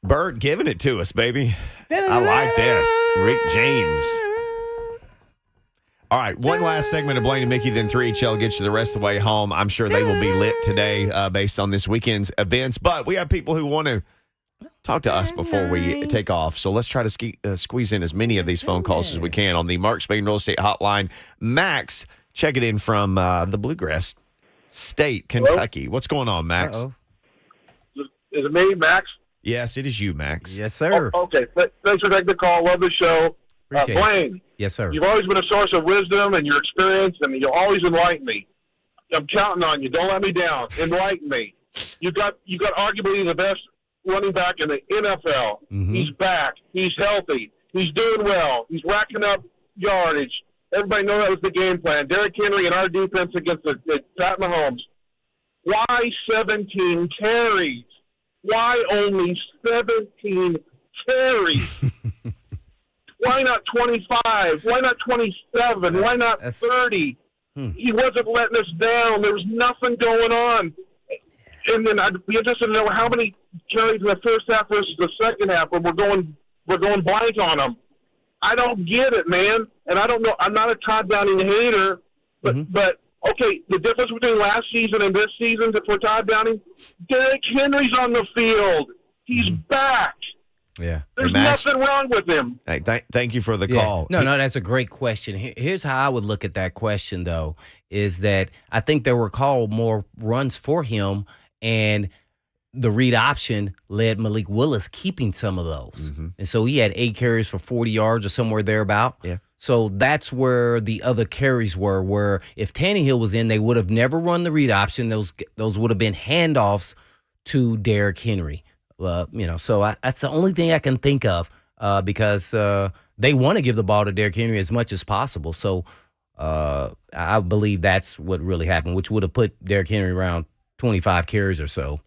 Bert giving it to us, baby. I like this. Rick James. All right, one last segment of Blaine and Mickey, then 3HL gets you the rest of the way home. I'm sure they will be lit today based on this weekend's events. But we have people who want to talk to us before we take off. So let's try to squeeze in as many of these phone calls as we can on the Mark Spain Real Estate Hotline. Max, check it in from the Bluegrass State, Kentucky. Hello? What's going on, Max? Uh-oh. Is it me, Max? Yes, it is you, Max. Yes, sir. Okay, thanks for taking the call. Love the show. Blaine. Yes, sir. You've always been a source of wisdom and your experience, and you'll always enlighten me. I'm counting on you. Don't let me down. Enlighten me. You got arguably the best running back in the NFL. Mm-hmm. He's back. He's healthy. He's doing well. He's racking up yardage. Everybody knows that was the game plan. Derrick Henry and our defense against the Pat Mahomes. Why 17 carries? Why only 17 carries? Why not 25? Why not 27? Why not 30? He wasn't letting us down. There was nothing going on. And then I'd be interested to know how many carries in the first half versus the second half where we're going blank on them. I don't get it, man. And I don't know. I'm not a Todd Downing hater, but okay, the difference between last season and this season for Todd Downing, Derrick Henry's on the field. He's back. Yeah. There's nothing wrong with him. Hey, thank you for the call. No, that's a great question. Here's how I would look at that question, though, is that I think there were called more runs for him, and the read option led Malik Willis keeping some of those. Mm-hmm. And so he had 8 carries for 40 yards or somewhere thereabout. Yeah. So that's where the other carries were, where if Tannehill was in, they would have never run the read option. Those would have been handoffs to Derrick Henry. So that's the only thing I can think of because they want to give the ball to Derrick Henry as much as possible. So I believe that's what really happened, which would have put Derrick Henry around 25 carries or so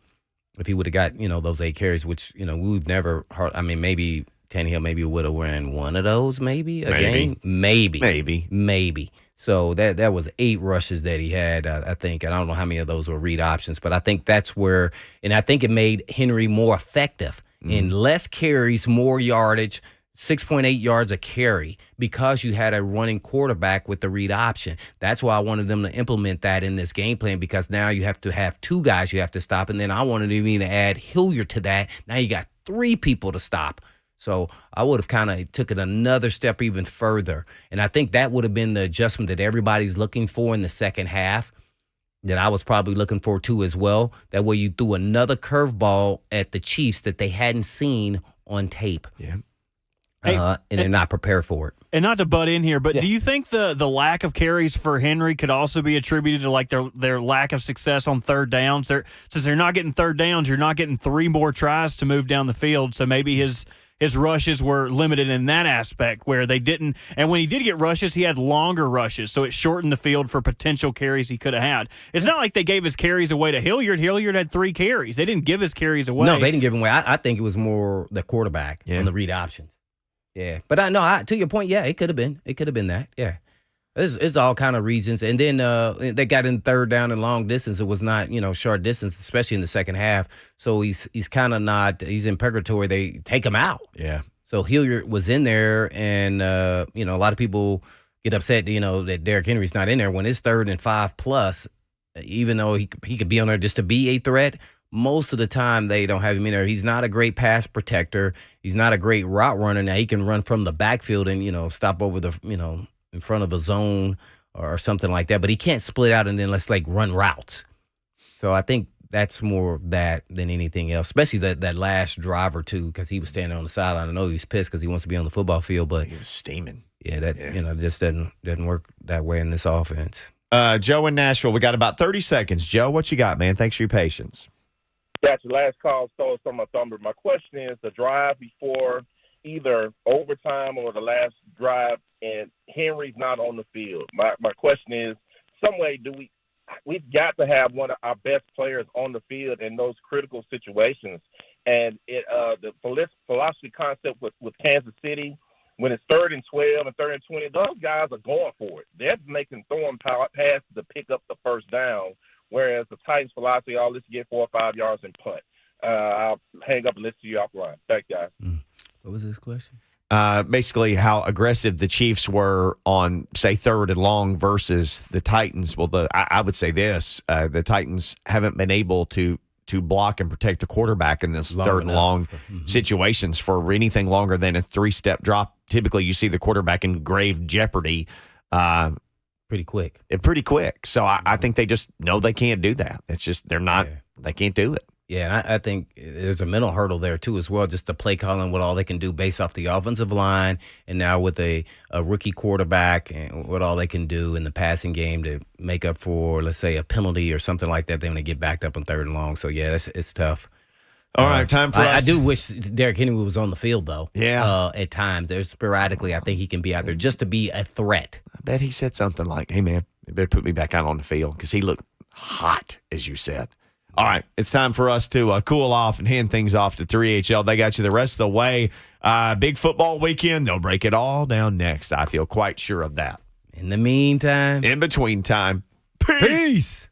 if he would have got, those 8 carries, which, we've never heard. I mean, maybe Tannehill maybe would have ran one of those maybe a game. Maybe. So that was 8 rushes that he had, I think. And I don't know how many of those were read options, but I think that's where – and I think it made Henry more effective in less carries, more yardage, 6.8 yards a carry because you had a running quarterback with the read option. That's why I wanted them to implement that in this game plan because now you have to have 2 guys you have to stop, and then I wanted them to add Hilliard to that. Now you got 3 people to stop. So I would have kind of took it another step even further. And I think that would have been the adjustment that everybody's looking for in the second half that I was probably looking for too as well. That way you threw another curveball at the Chiefs that they hadn't seen on tape. Yeah. And they're not prepared for it. And not to butt in here, but do you think the lack of carries for Henry could also be attributed to like their lack of success on third downs? Since they're not getting third downs, you're not getting 3 more tries to move down the field. So maybe his rushes were limited in that aspect where they didn't. And when he did get rushes, he had longer rushes, so it shortened the field for potential carries he could have had. It's not like they gave his carries away to Hilliard. Hilliard had 3 carries. They didn't give his carries away. No, they didn't give them away. I think it was more the quarterback on the read options. Yeah, but to your point, yeah, it could have been. It could have been that. Yeah, it's all kind of reasons. And then they got in third down and long distance. It was not short distance, especially in the second half. So he's kind of not. He's in purgatory. They take him out. Yeah. So Hilliard was in there, and a lot of people get upset. That Derrick Henry's not in there when it's 3rd and 5 plus. Even though he could be on there just to be a threat. Most of the time, they don't have him in there. He's not a great pass protector. He's not a great route runner. Now, he can run from the backfield and, stop over the, in front of a zone or something like that. But he can't split out and then let's, run routes. So I think that's more that than anything else, especially that last drive or two because he was standing on the sideline. I know he was pissed because he wants to be on the football field. But he was steaming. Yeah, just doesn't work that way in this offense. Joe in Nashville, we got about 30 seconds. Joe, what you got, man? Thanks for your patience. That's the last call stole some of my thunder. My question is the drive before either overtime or the last drive, and Henry's not on the field. My question is, some way we've got to have one of our best players on the field in those critical situations. And the philosophy concept with Kansas City, when it's 3rd and 12 and 3rd and 20, those guys are going for it. They're throwing passes to pick up the first down. Whereas the Titans' philosophy, let's get 4 or 5 yards and punt. I'll hang up and listen to you offline. Thanks, guys. What was his question? Basically, how aggressive the Chiefs were on, say, 3rd and long versus the Titans. Well, I would say this: the Titans haven't been able to block and protect the quarterback in this 3rd and long situations for anything longer than a 3-step drop. Typically, you see the quarterback in grave jeopardy pretty quick. Pretty quick. So I think they just know they can't do that. It's just they can't do it. Yeah, and I think there's a mental hurdle there, too, as well, just the play calling, what all they can do based off the offensive line, and now with a rookie quarterback and what all they can do in the passing game to make up for, let's say, a penalty or something like that. They're going to get backed up on 3rd and long. So, yeah, it's tough. All right, time for us. I do wish Derrick Henry was on the field, though. Yeah. At times. There's sporadically, I think he can be out there just to be a threat. I bet he said something like, hey, man, you better put me back out on the field because he looked hot, as you said. All right, it's time for us to cool off and hand things off to 3HL. They got you the rest of the way. Big football weekend. They'll break it all down next. I feel quite sure of that. In the meantime. In between time. Peace.